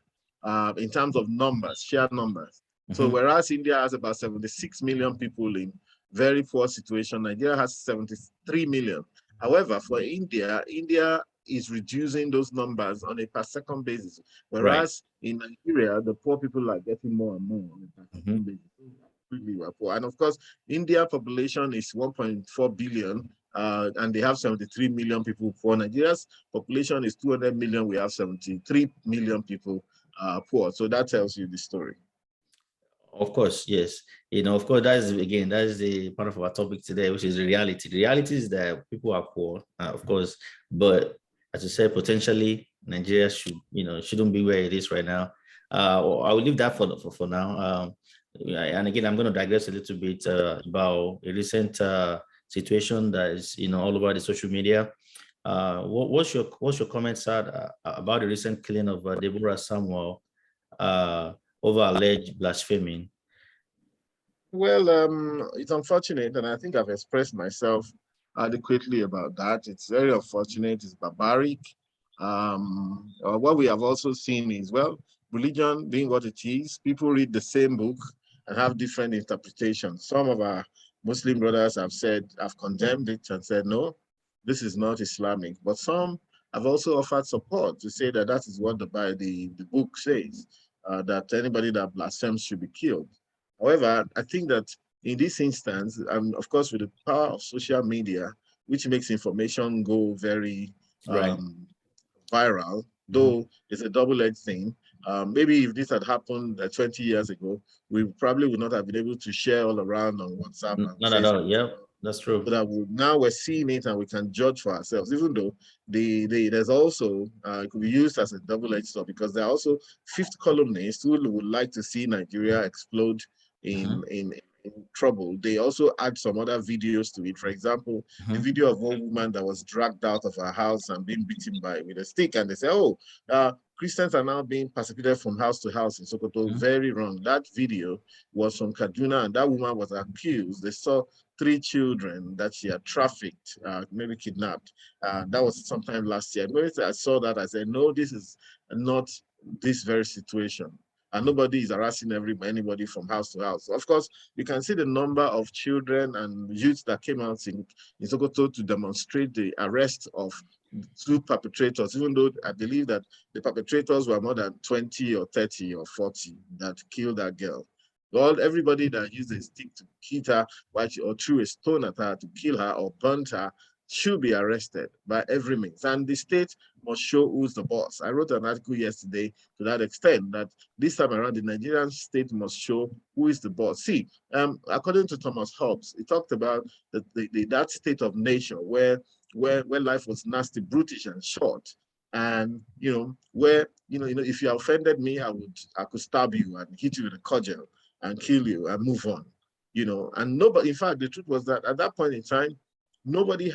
C: in terms of numbers, sheer numbers. So whereas India has about 76 million people in very poor situation, Nigeria has 73 million. However, for India is reducing those numbers on a per second basis, whereas in Nigeria, the poor people are getting more and more on a per second basis. Really were poor. And of course, India population is 1.4 billion, and they have 73 million people poor. Nigeria's population is 200 million. We have 73 million people poor. So that tells you the story.
A: Of course, yes. Of course, that is the part of our topic today, which is the reality. The reality is that people are poor, of course, but as you said, potentially Nigeria shouldn't be where it is right now. I will leave that for now. And again, I'm going to digress a little bit about a recent situation that is all over the social media. What's your comments about the recent killing of Deborah Samuel over alleged blaspheming?
C: Well, it's unfortunate, and I think I've expressed myself adequately about that. It's very unfortunate. It's barbaric. What we have also seen is, well, religion being what it is, people read the same book and have different interpretations. Some of our Muslim brothers have condemned it and said, no, this is not Islamic. But some have also offered support to say that is what the book says, that anybody that blasphemes should be killed. However, I think that in this instance, and of course with the power of social media, which makes information go very viral, though it's a double-edged thing. Maybe if this had happened 20 years ago, we probably would not have been able to share all around on WhatsApp.
A: Not at all. Yeah, that's true.
C: So that now we're seeing it and we can judge for ourselves, even though there's also, it could be used as a double-edged sword, because there are also fifth columnists who would like to see Nigeria explode in trouble. They also add some other videos to it. For example, the video of a woman that was dragged out of her house and being beaten with a stick, and they say, oh, Christians are now being persecuted from house to house in Sokoto. Very wrong. That video was from Kaduna, and that woman was accused. They saw 3 children that she had trafficked, maybe kidnapped. That was sometime last year. When I saw that, I said, no, this is not this very situation. And nobody is harassing anybody from house to house. Of course, you can see the number of children and youths that came out in Sokoto to demonstrate the arrest of 2 perpetrators, even though I believe that the perpetrators were more than 20 or 30 or 40 that killed that girl. Everybody that used a stick to hit her or threw a stone at her to kill her or burnt her, should be arrested by every means. And the state must show who's the boss. I wrote an article yesterday to that extent, that this time around, the Nigerian state must show who is the boss. See, according to Thomas Hobbes, he talked about that state of nature where life was nasty, brutish, and short. And where if you offended me, I could stab you and hit you with a cudgel and kill you and move on. And nobody, in fact, the truth was that at that point in time, nobody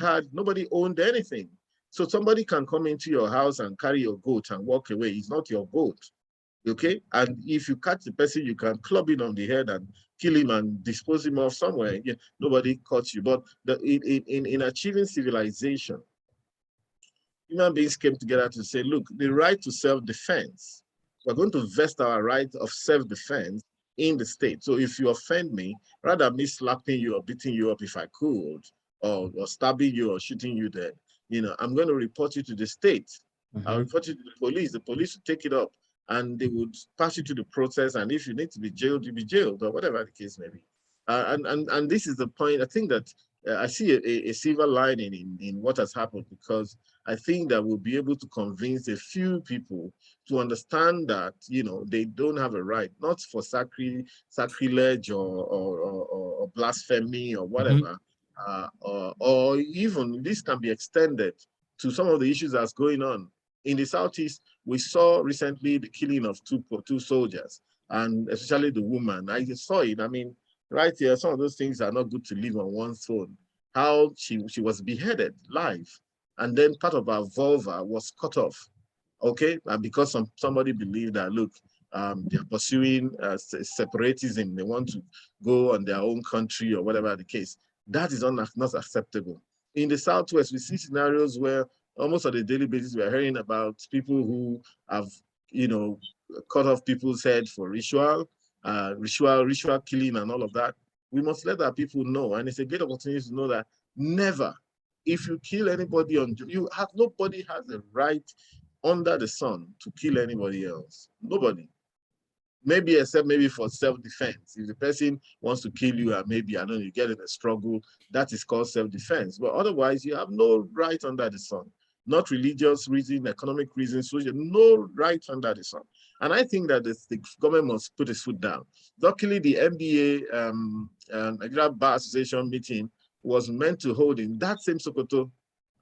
C: owned anything. So somebody can come into your house and carry your goat and walk away. It's not your goat. Okay? And if you catch the person, you can club him on the head and kill him and dispose him off somewhere. Yeah, nobody caught you. But in achieving civilization, human beings came together to say, look, the right to self-defense, we're going to vest our right of self-defense in the state. So if you offend me, rather than me slapping you or beating you up if I could, or stabbing you or shooting you dead, I'm going to report you to the state. I'll report you to the police. The police will take it up and they would pass you to the process. And if you need to be jailed, you'll be jailed, or whatever the case may be. And this is the point. I think that I see a silver lining in what has happened, because I think that we'll be able to convince a few people to understand that they don't have a right, not for sacrilege or blasphemy or whatever, or even this can be extended to some of the issues that's going on in the Southeast. We saw recently the killing of two soldiers, and especially the woman. I saw it. I mean, right here, some of those things are not good to leave on one's phone. How she was beheaded live, and then part of her vulva was cut off. Okay, and because somebody believed that, look, they're pursuing separatism, they want to go on their own country or whatever the case. That is not acceptable. In the Southwest, we see scenarios where almost on a daily basis we're hearing about people who have, cut off people's head for ritual killing and all of that. We must let our people know, and it's a great opportunity to know that never, if you kill anybody nobody has a right under the sun to kill anybody else. Nobody. Maybe except maybe for self-defense. If the person wants to kill you and maybe, you get in a struggle, that is called self-defense. But otherwise, you have no right under the sun. Not religious reason, economic reasons, social, no right under the sun. And I think that the government must put its foot down. Luckily, the NBA, Nigeria Bar Association meeting was meant to hold in that same Sokoto,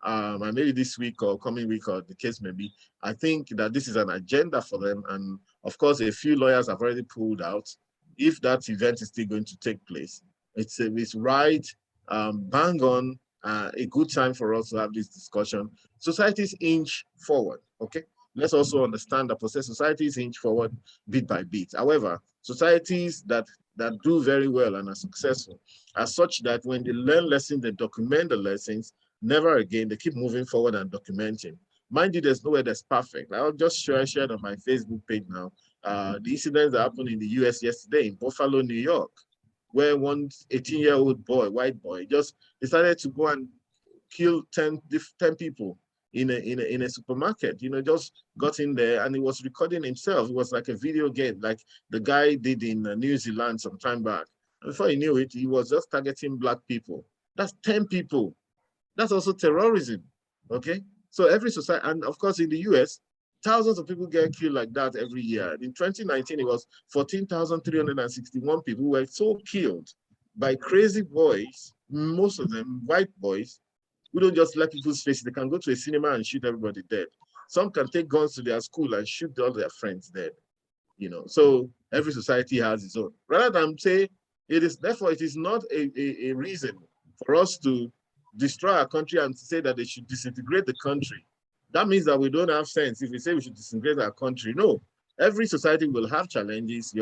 C: and maybe this week or coming week, or the case may be. I think that this is an agenda for them. And of course, a few lawyers have already pulled out. If that event is still going to take place, it's right, bang on, a good time for us to have this discussion. Societies inch forward, okay? Let's also understand that societies inch forward bit by bit. However, societies that do very well and are successful are such that when they learn lessons, they document the lessons. Never again, they keep moving forward and documenting. Mind you, there's nowhere that's perfect. I'll just shared on my Facebook page now the incidents that happened in the US yesterday in Buffalo, New York, where one 18-year-old boy, white boy, just decided to go and kill 10 people in a supermarket. Just got in there and he was recording himself. It was like a video game, like the guy did in New Zealand some time back. And before he knew it, he was just targeting Black people. That's 10 people. That's also terrorism, okay? So every society, and of course in the US, thousands of people get killed like that every year. In 2019, it was 14,361 people who were so killed by crazy boys, most of them white boys, who don't just like people's faces. They can go to a cinema and shoot everybody dead. Some can take guns to their school and shoot all their friends dead. So every society has its own. Rather than say, it is not a reason for us to destroy our country and say that they should disintegrate the country. That means that we don't have sense if we say we should disintegrate our country. No, every society will have challenges.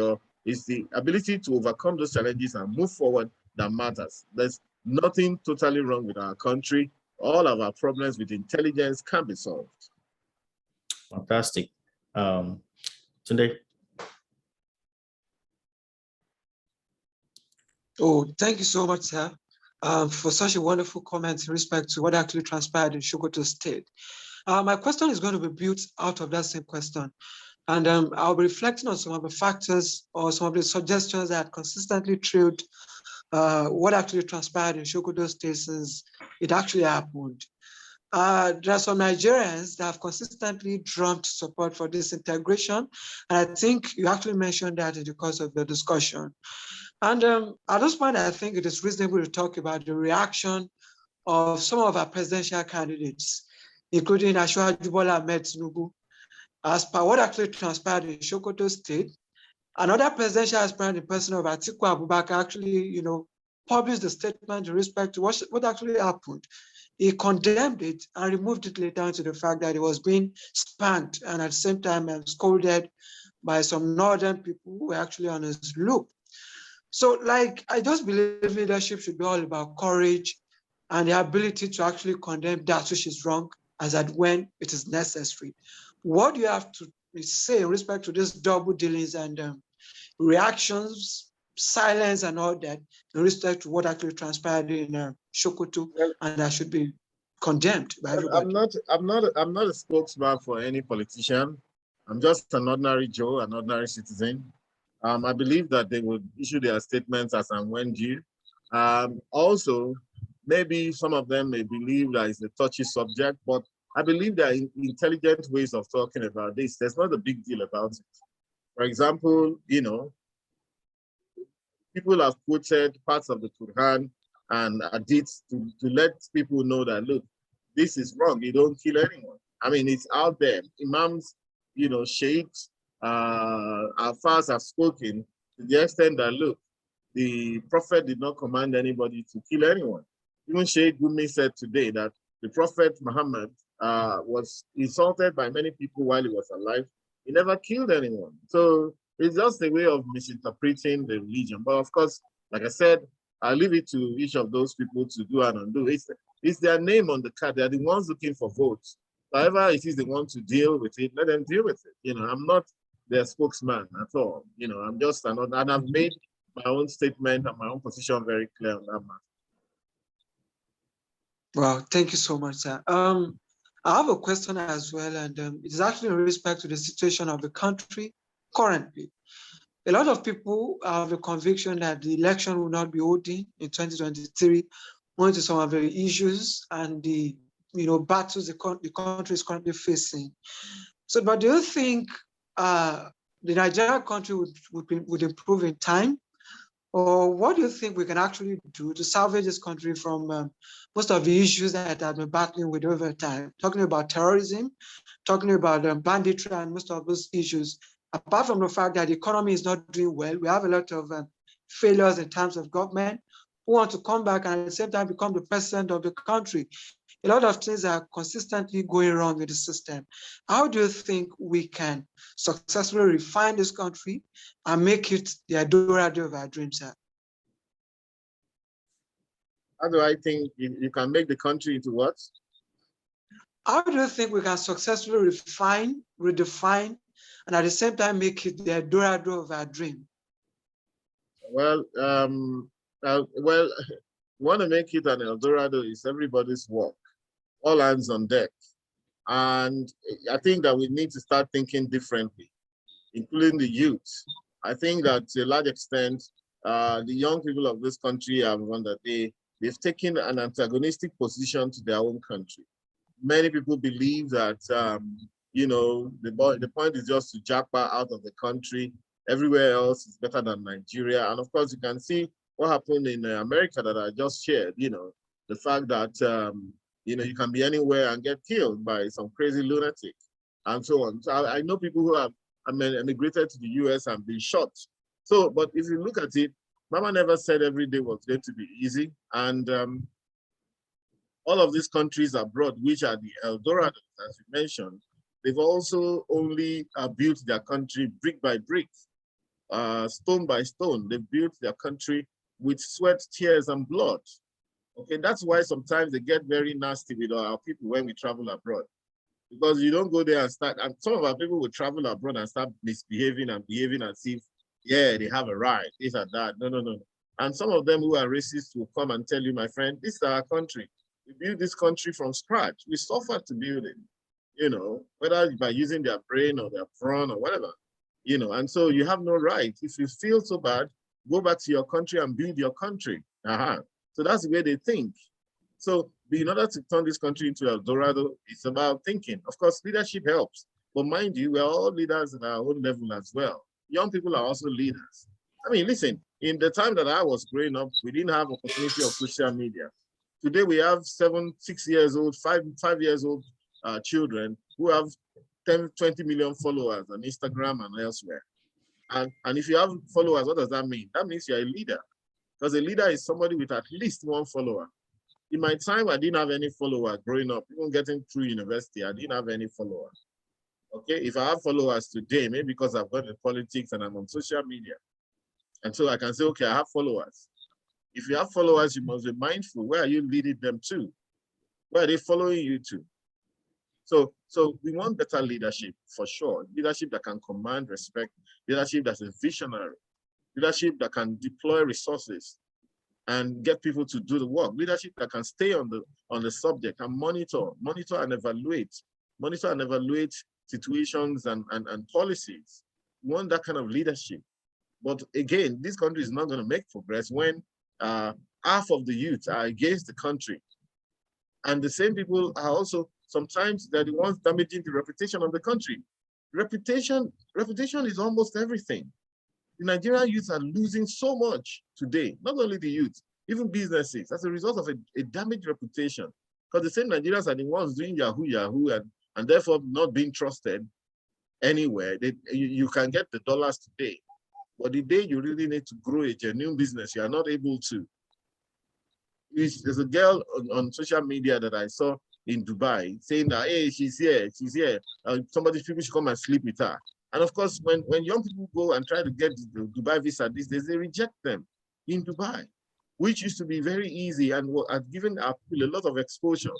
C: It's the ability to overcome those challenges and move forward that matters. There's nothing totally wrong with our country. All of our problems with intelligence can be solved.
A: Fantastic. Tunde.
B: Oh, thank you so much, sir, for such a wonderful comment in respect to what actually transpired in Sokoto State. My question is going to be built out of that same question. And I'll be reflecting on some of the factors or some of the suggestions that consistently trailed what actually transpired in Sokoto State since it actually happened. There are some Nigerians that have consistently drummed support for this integration. And I think you actually mentioned that in the course of the discussion. And at this point, I think it is reasonable to talk about the reaction of some of our presidential candidates, including Asiwaju Bola Ahmed Tinubu. As per what actually transpired in Sokoto State, another presidential aspirant, the person of Atiku Abubakar, actually, published a statement in respect to what actually happened. He condemned it and removed it later into the fact that he was being spanked and at the same time scolded by some northern people who were actually on his loop. So, I just believe leadership should be all about courage and the ability to actually condemn that which is wrong as at when it is necessary. What do you have to say in respect to this double dealings and reactions, silence, and all that in respect to what actually transpired in Sokoto, and that should be condemned by everybody?
C: I'm not a spokesman for any politician. I'm just an ordinary Joe, an ordinary citizen. I believe that they would issue their statements as and when due. Also, maybe some of them may believe that it's a touchy subject, but I believe there are intelligent ways of talking about this. There's not a big deal about it. For example, people have quoted parts of the Quran and Hadith to let people know that, look, this is wrong. You don't kill anyone. I mean, it's out there. Imams, sheikhs, our fathers have spoken to the extent that, look, the Prophet did not command anybody to kill anyone. Even Sheikh Gumi said today that the Prophet Muhammad was insulted by many people while he was alive. He never killed anyone. So it's just a way of misinterpreting the religion. But of course, like I said, I leave it to each of those people to do and undo. It's their name on the card. They're the ones looking for votes. However, it is they want to deal with it, let them deal with it. I'm not their spokesman at all. I'm just another, and I've made my own statement and my own position very clear on that matter.
B: Wow, thank you so much, sir. I have a question as well, and it is actually in respect to the situation of the country currently. A lot of people have the conviction that the election will not be holding in 2023 owing to some of the issues and the battles the country is currently facing. So, but do you think the Nigerian country would improve in time? Or what do you think we can actually do to salvage this country from most of the issues that have been battling with over time? Talking about terrorism, talking about banditry and most of those issues. Apart from the fact that the economy is not doing well, we have a lot of failures in terms of government who want to come back and at the same time become the president of the country. A lot of things are consistently going wrong with the system. How do you think we can successfully refine this country and make it the Eldorado of our dreams, sir?
C: How do I think you can make the country into what?
B: How do you think we can successfully refine, redefine, and at the same time make it the Eldorado of our dream?
C: Well, want to make it an Eldorado is everybody's work, all hands on deck. And I think that we need to start thinking differently, including the youth. I think that to a large extent, the young people of this country have wondered, they've taken an antagonistic position to their own country. Many people believe that, the point is just to japa out of the country. Everywhere else is better than Nigeria. And of course, you can see what happened in America that I just shared, the fact that, you can be anywhere and get killed by some crazy lunatic and so on. So I know people who have emigrated to the US and been shot. So, but if you look at it, Mama never said every day was going to be easy. And all of these countries abroad, which are the Eldorados, as you mentioned, they've also only built their country brick by brick, stone by stone. They built their country with sweat, tears, and blood. Okay, that's why sometimes they get very nasty with our people when we travel abroad. Because you don't go there and start, and some of our people will travel abroad and start misbehaving and behaving as if, yeah, they have a right, this or that. No. And some of them who are racist will come and tell you, my friend, this is our country. We built this country from scratch. We suffered to build it, whether by using their brain or their brawn or whatever, and so you have no right. If you feel so bad, go back to your country and build your country. So that's the way they think. So in order to turn this country into El Dorado, it's about thinking. Of course, leadership helps. But mind you, we're all leaders at our own level as well. Young people are also leaders. I mean, listen, in the time that I was growing up, we didn't have opportunity of social media. Today, we have 6 years old, 5 years old children who have 10, 20 million followers on Instagram and elsewhere. And if you have followers, what does that mean? That means you're a leader. Because a leader is somebody with at least one follower. In my time, I didn't have any follower growing up. Even getting through university, I didn't have any follower. Okay, if I have followers today, maybe because I've gone to politics and I'm on social media. And so I can say, okay, I have followers. If you have followers, you must be mindful. Where are you leading them to? Where are they following you to? So we want better leadership for sure. Leadership that can command respect, leadership that's a visionary, leadership that can deploy resources and get people to do the work, leadership that can stay on the subject and monitor and evaluate situations and policies. We want that kind of leadership. But again, this country is not going to make progress when half of the youth are against the country. And the same people are also, sometimes they're the ones damaging the reputation of the country. Reputation is almost everything. The Nigerian youth are losing so much today, not only the youth, even businesses, as a result of a damaged reputation. Because the same Nigerians are the ones doing Yahoo, and therefore not being trusted anywhere. You can get the dollars today, but the day you really need to grow a genuine business, you are not able to. There's a girl on social media that I saw in Dubai saying that, hey, she's here. People should come and sleep with her. And of course, when young people go and try to get the Dubai visa these days, they reject them in Dubai, which used to be very easy and had given our people a lot of exposure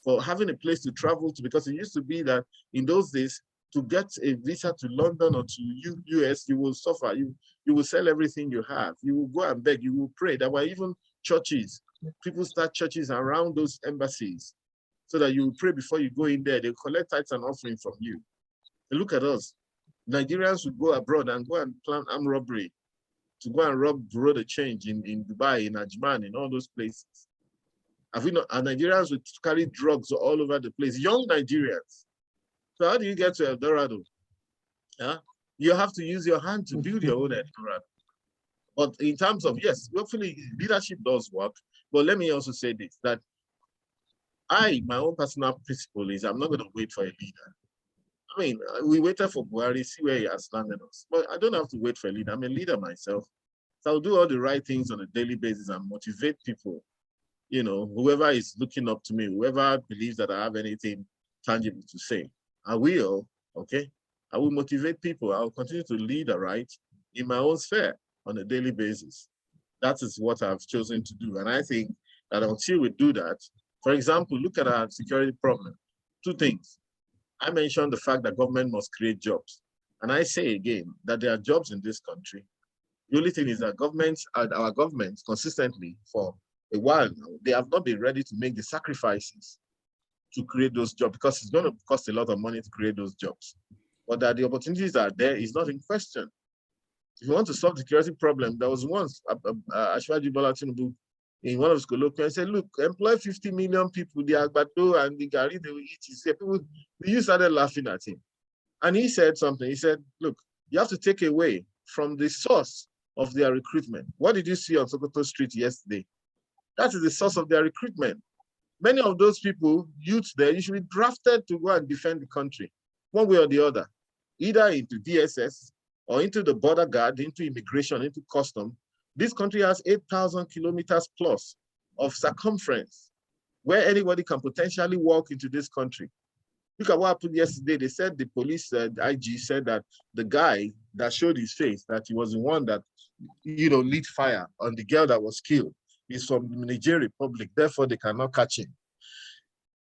C: for having a place to travel to, because it used to be that in those days, to get a visa to London or to US, you will suffer. You will sell everything you have. You will go and beg. You will pray. There were even churches. People start churches around those embassies so that you will pray before you go in there. They collect tithes and offering from you. And look at us. Nigerians would go abroad and go and plan armed robbery, to go and rob bureau de change in Dubai, in Ajman, in all those places. Have we not? And Nigerians would carry drugs all over the place. Young Nigerians. So how do you get to El Dorado? Yeah? You have to use your hand to build your own El Dorado. But in terms of, yes, hopefully leadership does work. But let me also say this, that my own personal principle is I'm not going to wait for a leader. I mean, we waited for Buhari, see where he has landed us. But I don't have to wait for a leader. I'm a leader myself. So I'll do all the right things on a daily basis and motivate people. You know, whoever is looking up to me, whoever believes that I have anything tangible to say, I will, okay? I will motivate people. I'll continue to lead aright in my own sphere on a daily basis. That is what I've chosen to do. And I think that until we do that, for example, look at our security problem. Two things. I mentioned the fact that government must create jobs. And I say again that there are jobs in this country. The only thing is that our governments consistently for a while now, they have not been ready to make the sacrifices to create those jobs, because it's going to cost a lot of money to create those jobs. But that the opportunities are there is not in question. If you want to solve the security problem, there was once Ashwaji Bola Tinubu in one of his colloquiums said, look, employ 50 million people, the agbado and the gari they will eat. He said, you started laughing at him. And he said something. He said, look, you have to take away from the source of their recruitment. What did you see on Sokoto Street yesterday? That is the source of their recruitment. Many of those people, youths there, you should be drafted to go and defend the country, one way or the other, either into DSS or into the border guard, into immigration, into custom. This country has 8,000 kilometers plus of circumference where anybody can potentially walk into this country. Look at what happened yesterday. They said the police, the IG said that the guy that showed his face, that he was the one that, lit fire on the girl that was killed, is from the Niger Republic, therefore they cannot catch him.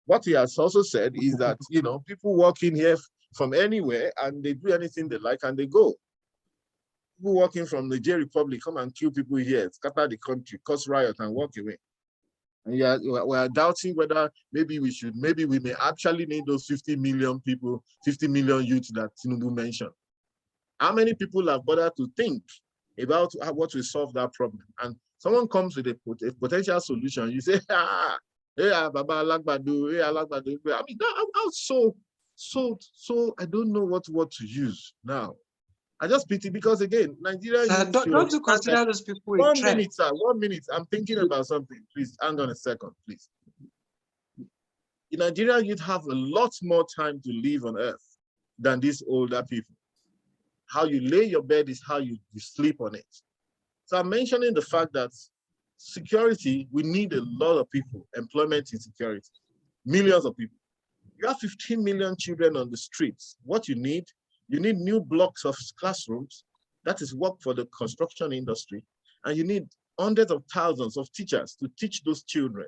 C: What he has also said is that, people walk in here from anywhere and they do anything they like and they go. People walking from the Niger Republic come and kill people here, scatter the country, cause riot and walk away. And we are doubting whether maybe we may actually need those 50 million people, 50 million youths that Tinubu mentioned. How many people have bothered to think about what will solve that problem? And someone comes with a potential solution, you say, Yeah, Baba Alagbado, yeah, Alagbado. I mean, I'm so I don't know what word to use now. I just pity because again, Nigeria
B: Sir,
C: needs to
B: don't you
C: understand that.
B: consider those people a
C: 1
B: threat?
C: minute, sir, 1 minute. I'm thinking about something. Please hang on a second, please. In Nigeria, you'd have a lot more time to live on earth than these older people. How you lay your bed is how you sleep on it. So I'm mentioning the fact that security, we need a lot of people, employment in security, millions of people. You have 15 million children on the streets. What you need new blocks of classrooms. That is work for the construction industry. And you need hundreds of thousands of teachers to teach those children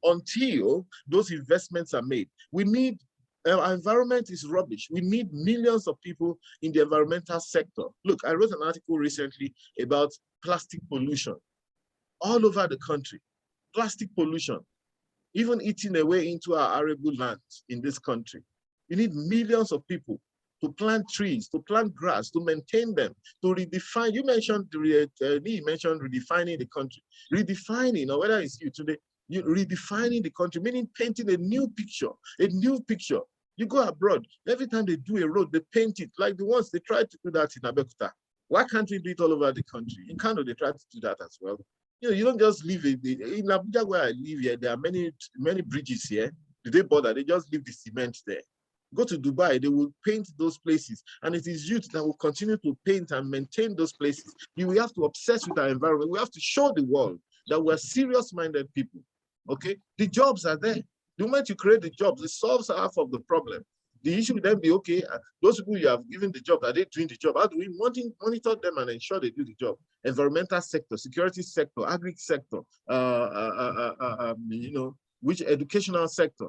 C: until those investments are made. We need, our environment is rubbish. We need millions of people in the environmental sector. Look, I wrote an article recently about plastic pollution all over the country. Plastic pollution, even eating away into our arable lands in this country. You need millions of people to plant trees, to plant grass, to maintain them, to redefine. You mentioned redefining the country. Redefining, or whether it's you today, you redefining the country, meaning painting a new picture, a new picture. You go abroad, every time they do a road, they paint it like the ones they tried to do that in Abeokuta. Why can't we do it all over the country? In Kano, they try to do that as well. You don't just live in Abuja where I live here. There are many bridges here. Do they bother? They just leave the cement there. Go to Dubai, they will paint those places, and it is youth that will continue to paint and maintain those places. We have to obsess with our environment. We have to show the world that we're serious-minded people. Okay, the jobs are there. The moment you create the jobs, it solves half of the problem. The issue would then be, okay, those people you have given the job, are they doing the job? How do we monitor them and ensure they do the job? Environmental sector, security sector, agri sector, which educational sector.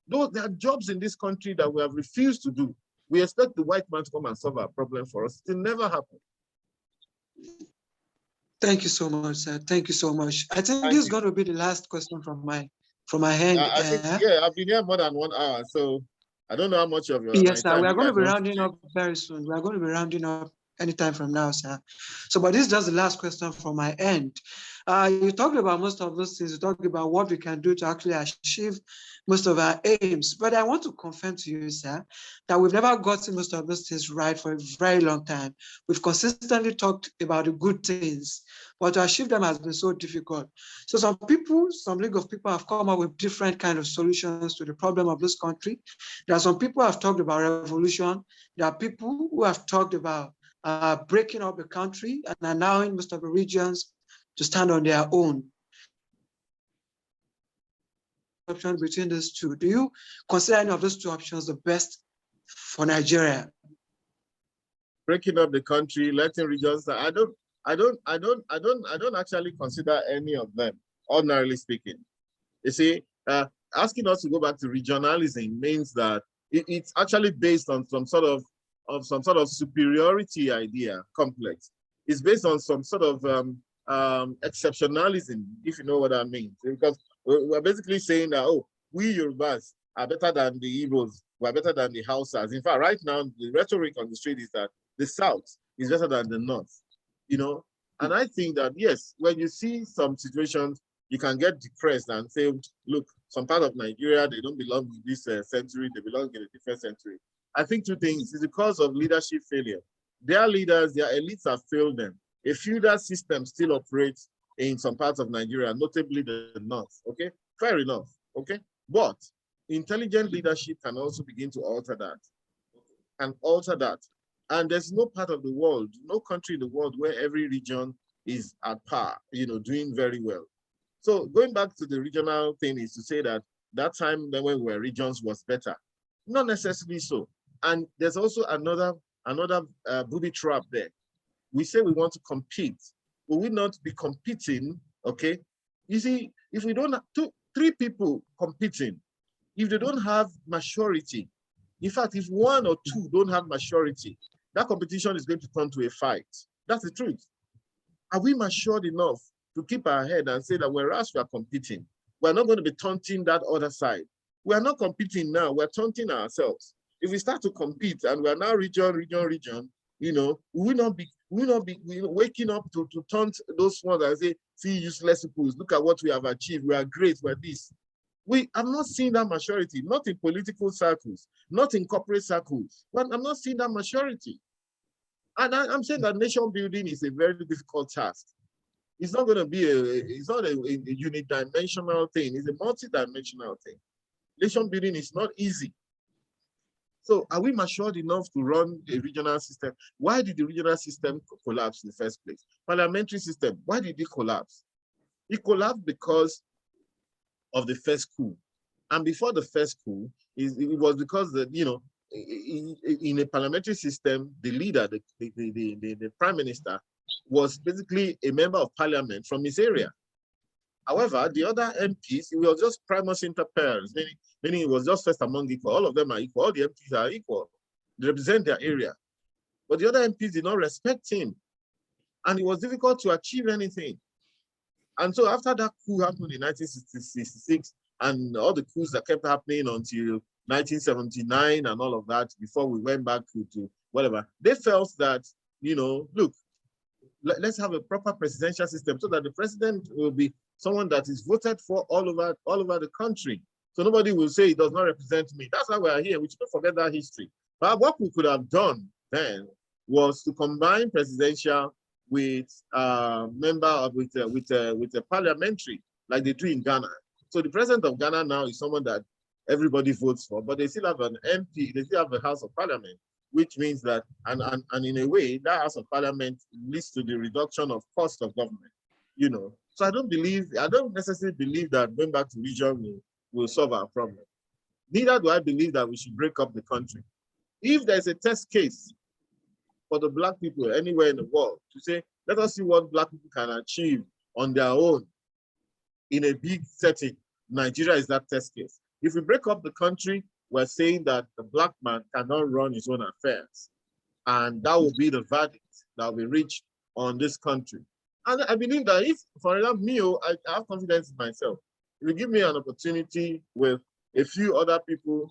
C: Those, there are jobs in this country that we have refused to do. We expect the white man to come and solve our problem for us. It will never happen.
B: Thank you so much, sir. Thank you so much. I think
C: Thank
B: this is
C: you.
B: going to be the last question from my hand.
C: I think, yeah, I've been here more than 1 hour, so I don't know how much of my
B: Yes, sir.
C: time
B: We are
C: you
B: going to
C: guys
B: be
C: want.
B: rounding up very soon. We are going to be rounding up anytime from now, sir. So, but this is just the last question from my end. You talked about most of those things. You talked about what we can do to actually achieve most of our aims. But I want to confirm to you, sir, that we've never gotten most of those things right for a very long time. We've consistently talked about the good things, but to achieve them has been so difficult. So some league of people have come up with different kind of solutions to the problem of this country. There are some people who have talked about revolution. There are people who have talked about breaking up the country and allowing most of the regions to stand on their own. Option between these two. Do you consider any of those two options the best for Nigeria?
C: Breaking up the country, letting regions. I don't actually consider any of them, ordinarily speaking. You see, asking us to go back to regionalism means that it's actually based on some sort of superiority idea complex. It's based on some sort of exceptionalism, if you know what I mean. Because we're basically saying that, oh, we Yorubas are better than the Igbos, we're better than the Hausas. In fact, right now, the rhetoric on the street is that the South is better than the North, you know? And I think that, yes, when you see some situations, you can get depressed and say, look, some part of Nigeria, they don't belong in this century, they belong in a different century. I think two things. It's because of leadership failure. Their leaders, their elites have failed them. A feudal system still operates in some parts of Nigeria, notably the North, okay? Fair enough, okay? But intelligent leadership can also begin to alter that. And there's no part of the world, no country in the world where every region is at par, doing very well. So going back to the regional thing is to say that time when we were regions was better. Not necessarily so. And there's also another booby trap there. We say we want to compete. Will we not be competing, okay? You see, if we don't have three people competing, if they don't have maturity, in fact, if one or two don't have maturity, that competition is going to turn to a fight. That's the truth. Are we matured enough to keep our head and say that whereas we are competing, we're not going to be taunting that other side? We are not competing now, we're taunting ourselves. If we start to compete and we're now region, we will not be waking up to taunt those ones and say, see, useless people, look at what we have achieved, we are great, we're this. I'm not seeing that maturity, not in political circles, not in corporate circles, but I'm not seeing that maturity. And I'm saying that nation building is a very difficult task. It's not going to be it's not a unidimensional thing. It's a multidimensional thing. Nation building is not easy. So are we matured enough to run a regional system? Why did the regional system collapse in the first place? Parliamentary system, why did it collapse? It collapsed because of the first coup. And before the first coup, it was because in a parliamentary system, the leader, the prime minister, was basically a member of parliament from his area. However, the other MPs, it was just primus inter pares, meaning it was just first among equal. All of them are equal. All the MPs are equal. They represent their area. But the other MPs did not respect him. And it was difficult to achieve anything. And so after that coup happened in 1966, and all the coups that kept happening until 1979 and all of that, before we went back to whatever, they felt that, look, let's have a proper presidential system so that the president will be someone that is voted for all over the country. So nobody will say it does not represent me. That's why we are here. We shouldn't forget that history. But what we could have done then was to combine presidential with with a parliamentary, like they do in Ghana. So the president of Ghana now is someone that everybody votes for, but they still have an MP, they still have a House of Parliament, which means that, and in a way, that House of Parliament leads to the reduction of cost of government, So I don't necessarily believe that going back to region will solve our problem. Neither do I believe that we should break up the country. If there's a test case for the Black people anywhere in the world to say, let us see what Black people can achieve on their own in a big setting, Nigeria is that test case. If we break up the country, we're saying that the Black man cannot run his own affairs. And that will be the verdict that will be reached on this country. And I believe that if, for example, I have confidence in myself. If you give me an opportunity with a few other people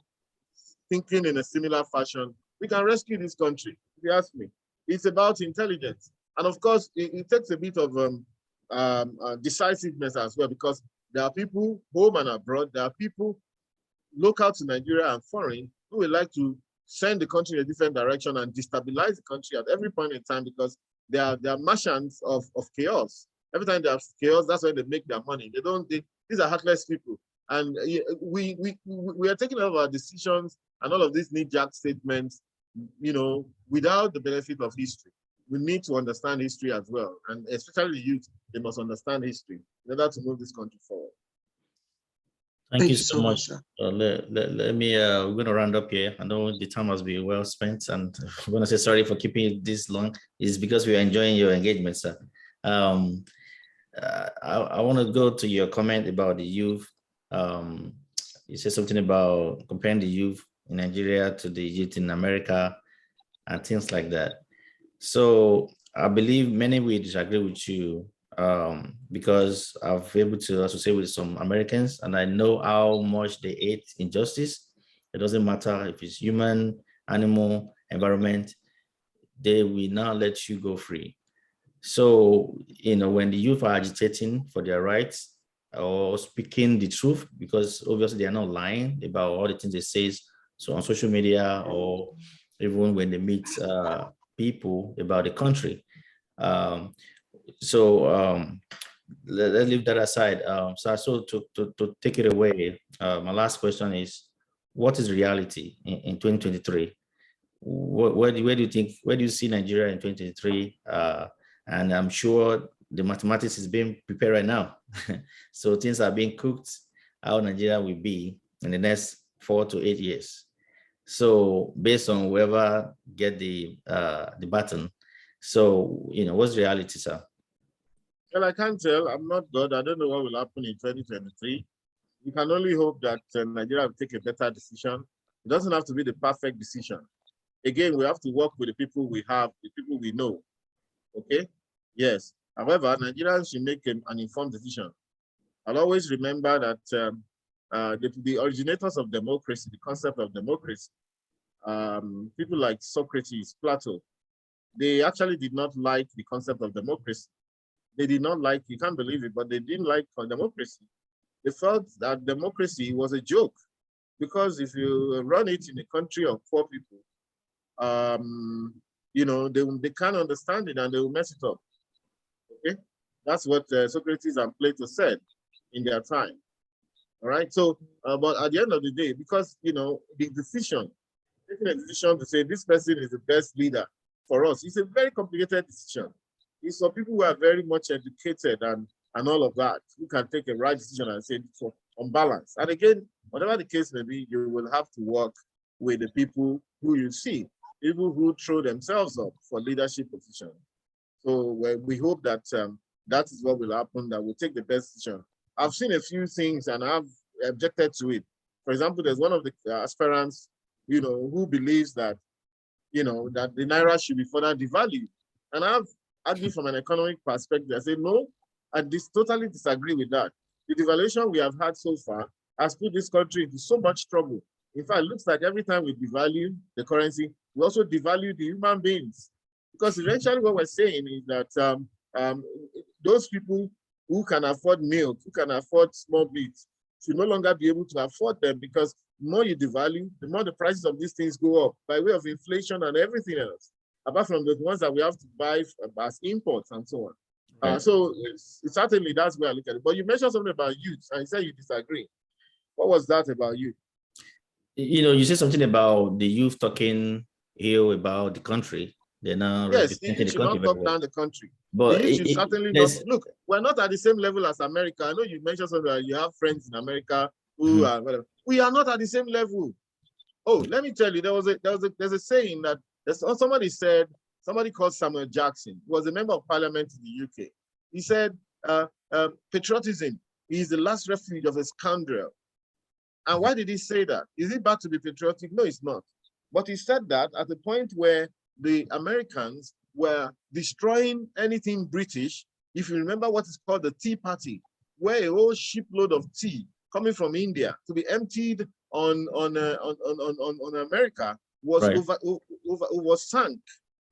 C: thinking in a similar fashion, we can rescue this country, if you ask me. It's about intelligence. And of course, it takes a bit of decisiveness as well, because there are people home and abroad, there are people local to Nigeria and foreign who would like to send the country in a different direction and destabilize the country at every point in time, because they are merchants of chaos. Every time there's chaos, that's when they make their money. These are heartless people. And we are taking all of our decisions and all of these knee-jerk statements, without the benefit of history. We need to understand history as well. And especially the youth, they must understand history in order to move this country forward.
A: Thank you so much. Let me, we're going to round up here. I know the time has been well spent, and I'm going to say sorry for keeping it this long. It's because we are enjoying your engagement, sir. I want to go to your comment about the youth. You said something about comparing the youth in Nigeria to the youth in America and things like that. So I believe many will disagree with you, because I've been able to associate with some Americans, and I know how much they hate injustice. It doesn't matter if it's human, animal, environment, they will not let you go free. So, when the youth are agitating for their rights or speaking the truth, because obviously they are not lying about all the things they say, so on social media or even when they meet people about the country. Let's leave that aside. So to take it away, my last question is, what is reality in 2023? Where do you see Nigeria in 2023? And I'm sure the mathematics is being prepared right now. So things are being cooked, how Nigeria will be in the next 4 to 8 years. So based on whoever get the button. So, what's reality, sir?
C: Well, I can't tell. I'm not God. I don't know what will happen in 2023. We can only hope that Nigeria will take a better decision. It doesn't have to be the perfect decision. Again, we have to work with the people we have, the people we know. Okay? Yes. However, Nigerians should make an informed decision. I'll always remember that the originators of democracy, the concept of democracy, people like Socrates, Plato, they actually did not like the concept of democracy. They did not like, you can't believe it, but they didn't like democracy. they felt that democracy was a joke, because if you run it in a country of poor people, they can't understand it and they will mess it up. Okay, that's what Socrates and Plato said in their time. All right. So, but at the end of the day, because the decision, taking a decision to say this person is the best leader for us, it's a very complicated decision. It's for people who are very much educated and all of that, who can take a right decision and say so on balance. And again, whatever the case may be, you will have to work with the people who you see, people who throw themselves up for leadership position. So we hope that that is what will happen, that we'll take the best decision. I've seen a few things and I've objected to it. For example, there's one of the aspirants, who believes that, that the Naira should be further devalued. And I've argued from an economic perspective. I say, no, I totally disagree with that. The devaluation we have had so far has put this country into so much trouble. In fact, it looks like every time we devalue the currency, we also devalue the human beings. Because eventually what we're saying is that those people who can afford milk, who can afford small meat, should no longer be able to afford them, because the more you devalue, the more the prices of these things go up by way of inflation and everything else, apart from the ones that we have to buy as imports and so on. Right. So certainly that's where I look at it. But you mentioned something about youth, and you said you disagree. What was that about youth?
A: You said something about the youth talking ill about the country. They're now
C: yes, you should not talk down the country.
A: But
C: you should certainly not. Look, we're not at the same level as America. I know you mentioned something that you have friends in America who are whatever. We are not at the same level. Oh, let me tell you, there's a saying that somebody said, somebody called Samuel Jackson, who was a member of parliament in the UK. He said, patriotism is the last refuge of a scoundrel. And why did he say that? Is it bad to be patriotic? No, it's not. But he said that at the point where the Americans were destroying anything British. If you remember what is called the Tea Party, where a whole shipload of tea coming from India to be emptied on America was was sunk.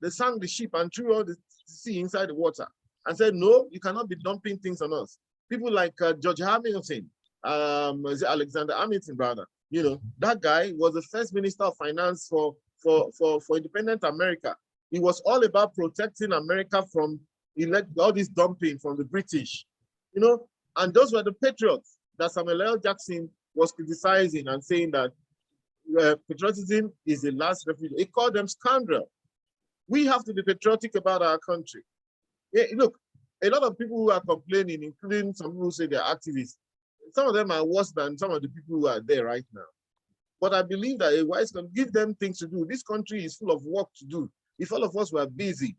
C: They sank the ship and threw all the sea inside the water and said, no, you cannot be dumping things on us. People like George Hamilton, Alexander Hamilton, brother, that guy was the first minister of finance for independent America. He was all about protecting America from all this dumping from the British, and those were the patriots that Samuel L. Jackson was criticizing and saying that patriotism is the last refuge. He called them scoundrel. We have to be patriotic about our country. Yeah, look, a lot of people who are complaining, including some people who say they're activists, some of them are worse than some of the people who are there right now. But I believe that a wise can give them things to do. This country is full of work to do. If all of us were busy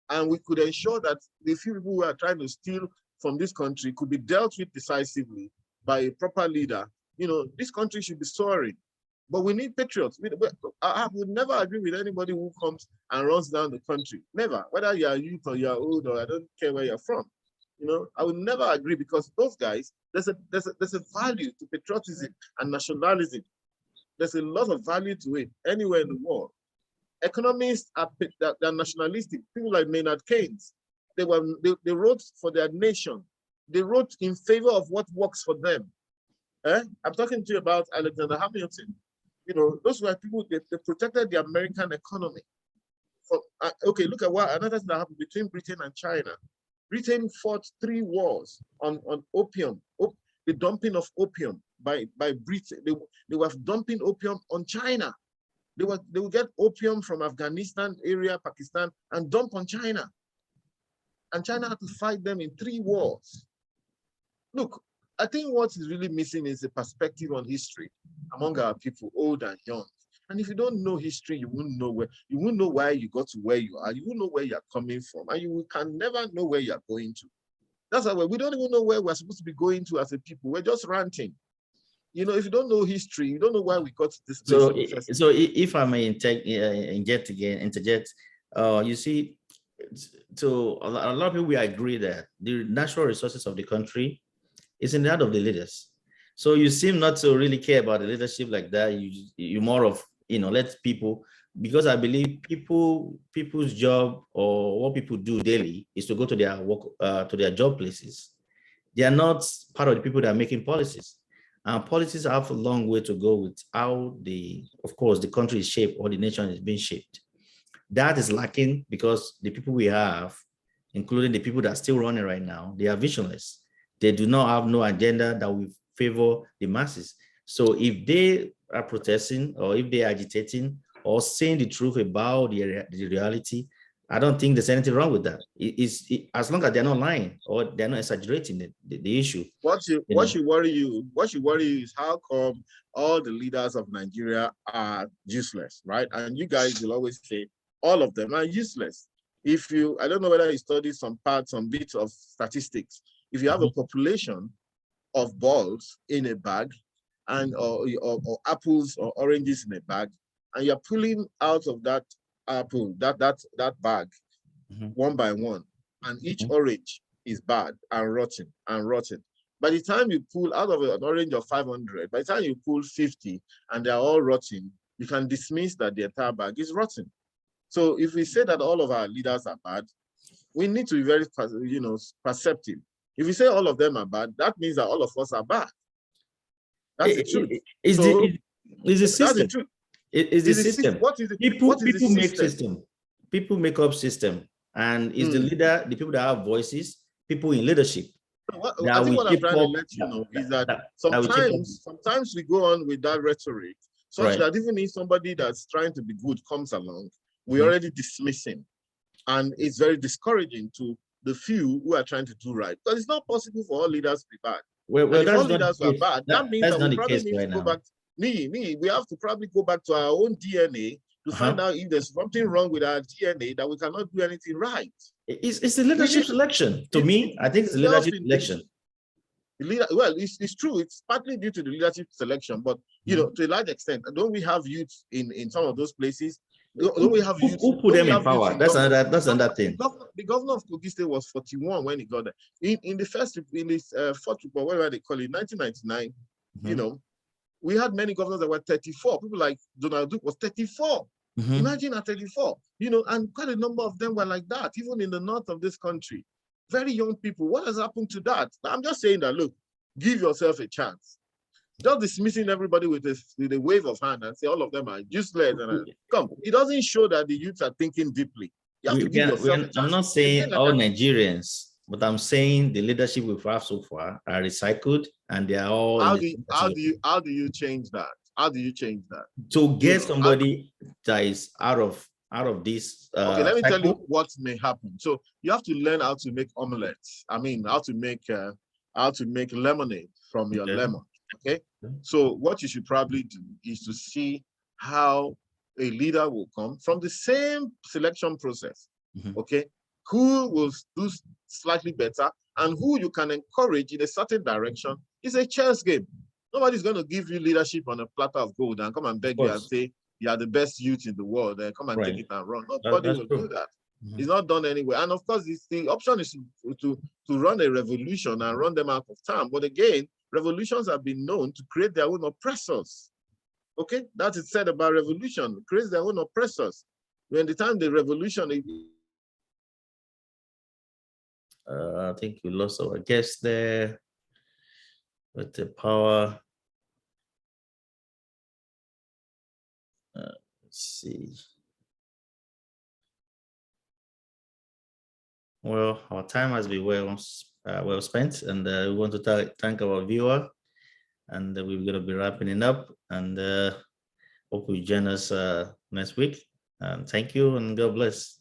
C: and we could ensure that the few people who are trying to steal from this country could be dealt with decisively by a proper leader, this country should be soaring. But we need patriots. I would never agree with anybody who comes and runs down the country. Never. Whether you are youth or you are old or I don't care where you're from. I would never agree, because those guys, there's a value to patriotism and nationalism. There's a lot of value to it anywhere in the world. Economists are nationalistic. People like Maynard Keynes, they wrote for their nation. They wrote in favor of what works for them. I'm talking to you about Alexander Hamilton. Those were people, they protected the American economy. Okay, look at what another thing that happened between Britain and China. Britain fought 3 wars on opium, the dumping of opium by Britain. They were dumping opium on China. They would get opium from Afghanistan area, Pakistan, and dump on China. And China had to fight them in 3 wars. Look, I think what is really missing is a perspective on history among our people, old and young. And if you don't know history, you won't know why you got to where you are. You won't know where you're coming from, and you can never know where you're going to. That's why we don't even know where we're supposed to be going to as a people. We're just ranting. If you don't know history, you don't know why we got to this place.
A: So if I may interject, you see, so a lot of people, we agree that the natural resources of the country is in the hand of the leaders. So you seem not to really care about the leadership like that. You more of, let people, because I believe people's job or what people do daily is to go to their work, to their job places. They are not part of the people that are making policies. And policies have a long way to go with how of course, the country is shaped or the nation is being shaped. That is lacking because the people we have, including the people that are still running right now, they are visionless. They do not have no agenda that will favor the masses. So if they are protesting or if they are agitating or saying the truth about the reality, I don't think there's anything wrong with that. As long as they're not lying or they're not exaggerating the issue.
C: What should worry you is how come all the leaders of Nigeria are useless, right? And you guys will always say all of them are useless. If you, I don't know whether you studied some bits of statistics. If you have a population of balls in a bag and or apples or oranges in a bag, and you're pulling out of that apple, that bag, one by one, and each orange is bad and rotten and rotten. By the time you pull out of an orange of 500, by the time you pull 50 and they're all rotten, you can dismiss that the entire bag is rotten. So if we say that all of our leaders are bad, we need to be very, perceptive. If we say all of them are bad, that means that all of us are bad. That's the truth.
A: It's the system.
C: That's the truth.
A: It's the system.
C: What is it?
A: People make system. People make up system, and it's the leader, the people that have voices, people in leadership.
C: I think what I'm trying to let you know is that sometimes we go on with that rhetoric, such that even if somebody that's trying to be good comes along, we already dismiss him, and it's very discouraging to the few who are trying to do right, because it's not possible for all leaders to be bad.
A: Well,
C: if all leaders are bad, that means that we probably need to go back. We have to probably go back to our own DNA to find out if there's something wrong with our DNA that we cannot do anything right.
A: It's the leadership selection. To me, I think it's the leadership selection.
C: Well, it's true. It's partly due to the leadership selection, but to a large extent, don't we have youth in some of those places? Don't we have youth?
A: Who put them in power? That's another thing.
C: The governor of Kogi State was 41 when he got there. In this fourth report, whatever they call it, 1999, we had many governors that were 34. People like Donald Duke was 34. Imagine at 34, and quite a number of them were like that, even in the north of this country. Very young people. What has happened to that? I'm just saying that, look, give yourself a chance. Just dismissing everybody with a wave of hand and say all of them are useless. Come, it doesn't show that the youths are thinking deeply. You have to give yourself a chance.
A: I'm not saying all Nigerians, but I'm saying the leadership we've had so far are recycled and they are all.
C: How do you change that? How do you change that?
A: To get somebody that is out of this.
C: Okay, let me tell you what may happen. So you have to learn how to make omelets. I mean, how to make lemonade from your lemon. Okay, so what you should probably do is to see how a leader will come from the same selection process. Okay, who will do slightly better and who you can encourage in a certain direction. It's a chess game. Nobody's going to give you leadership on a platter of gold and come and beg you and say you are the best youth in the world and come and take it and run. Nobody will do that. It's not done anyway. And of course, the option is to run a revolution and run them out of town. But again, revolutions have been known to create their own oppressors. Okay, that is said about revolution, creates their own oppressors. When the time the revolution,
A: I think we lost our guest there with the power. Let's see. Well, our time has been well spent, and we want to thank our viewer, and we're going to be wrapping it up, and hope you join us next week. Thank you, and God bless.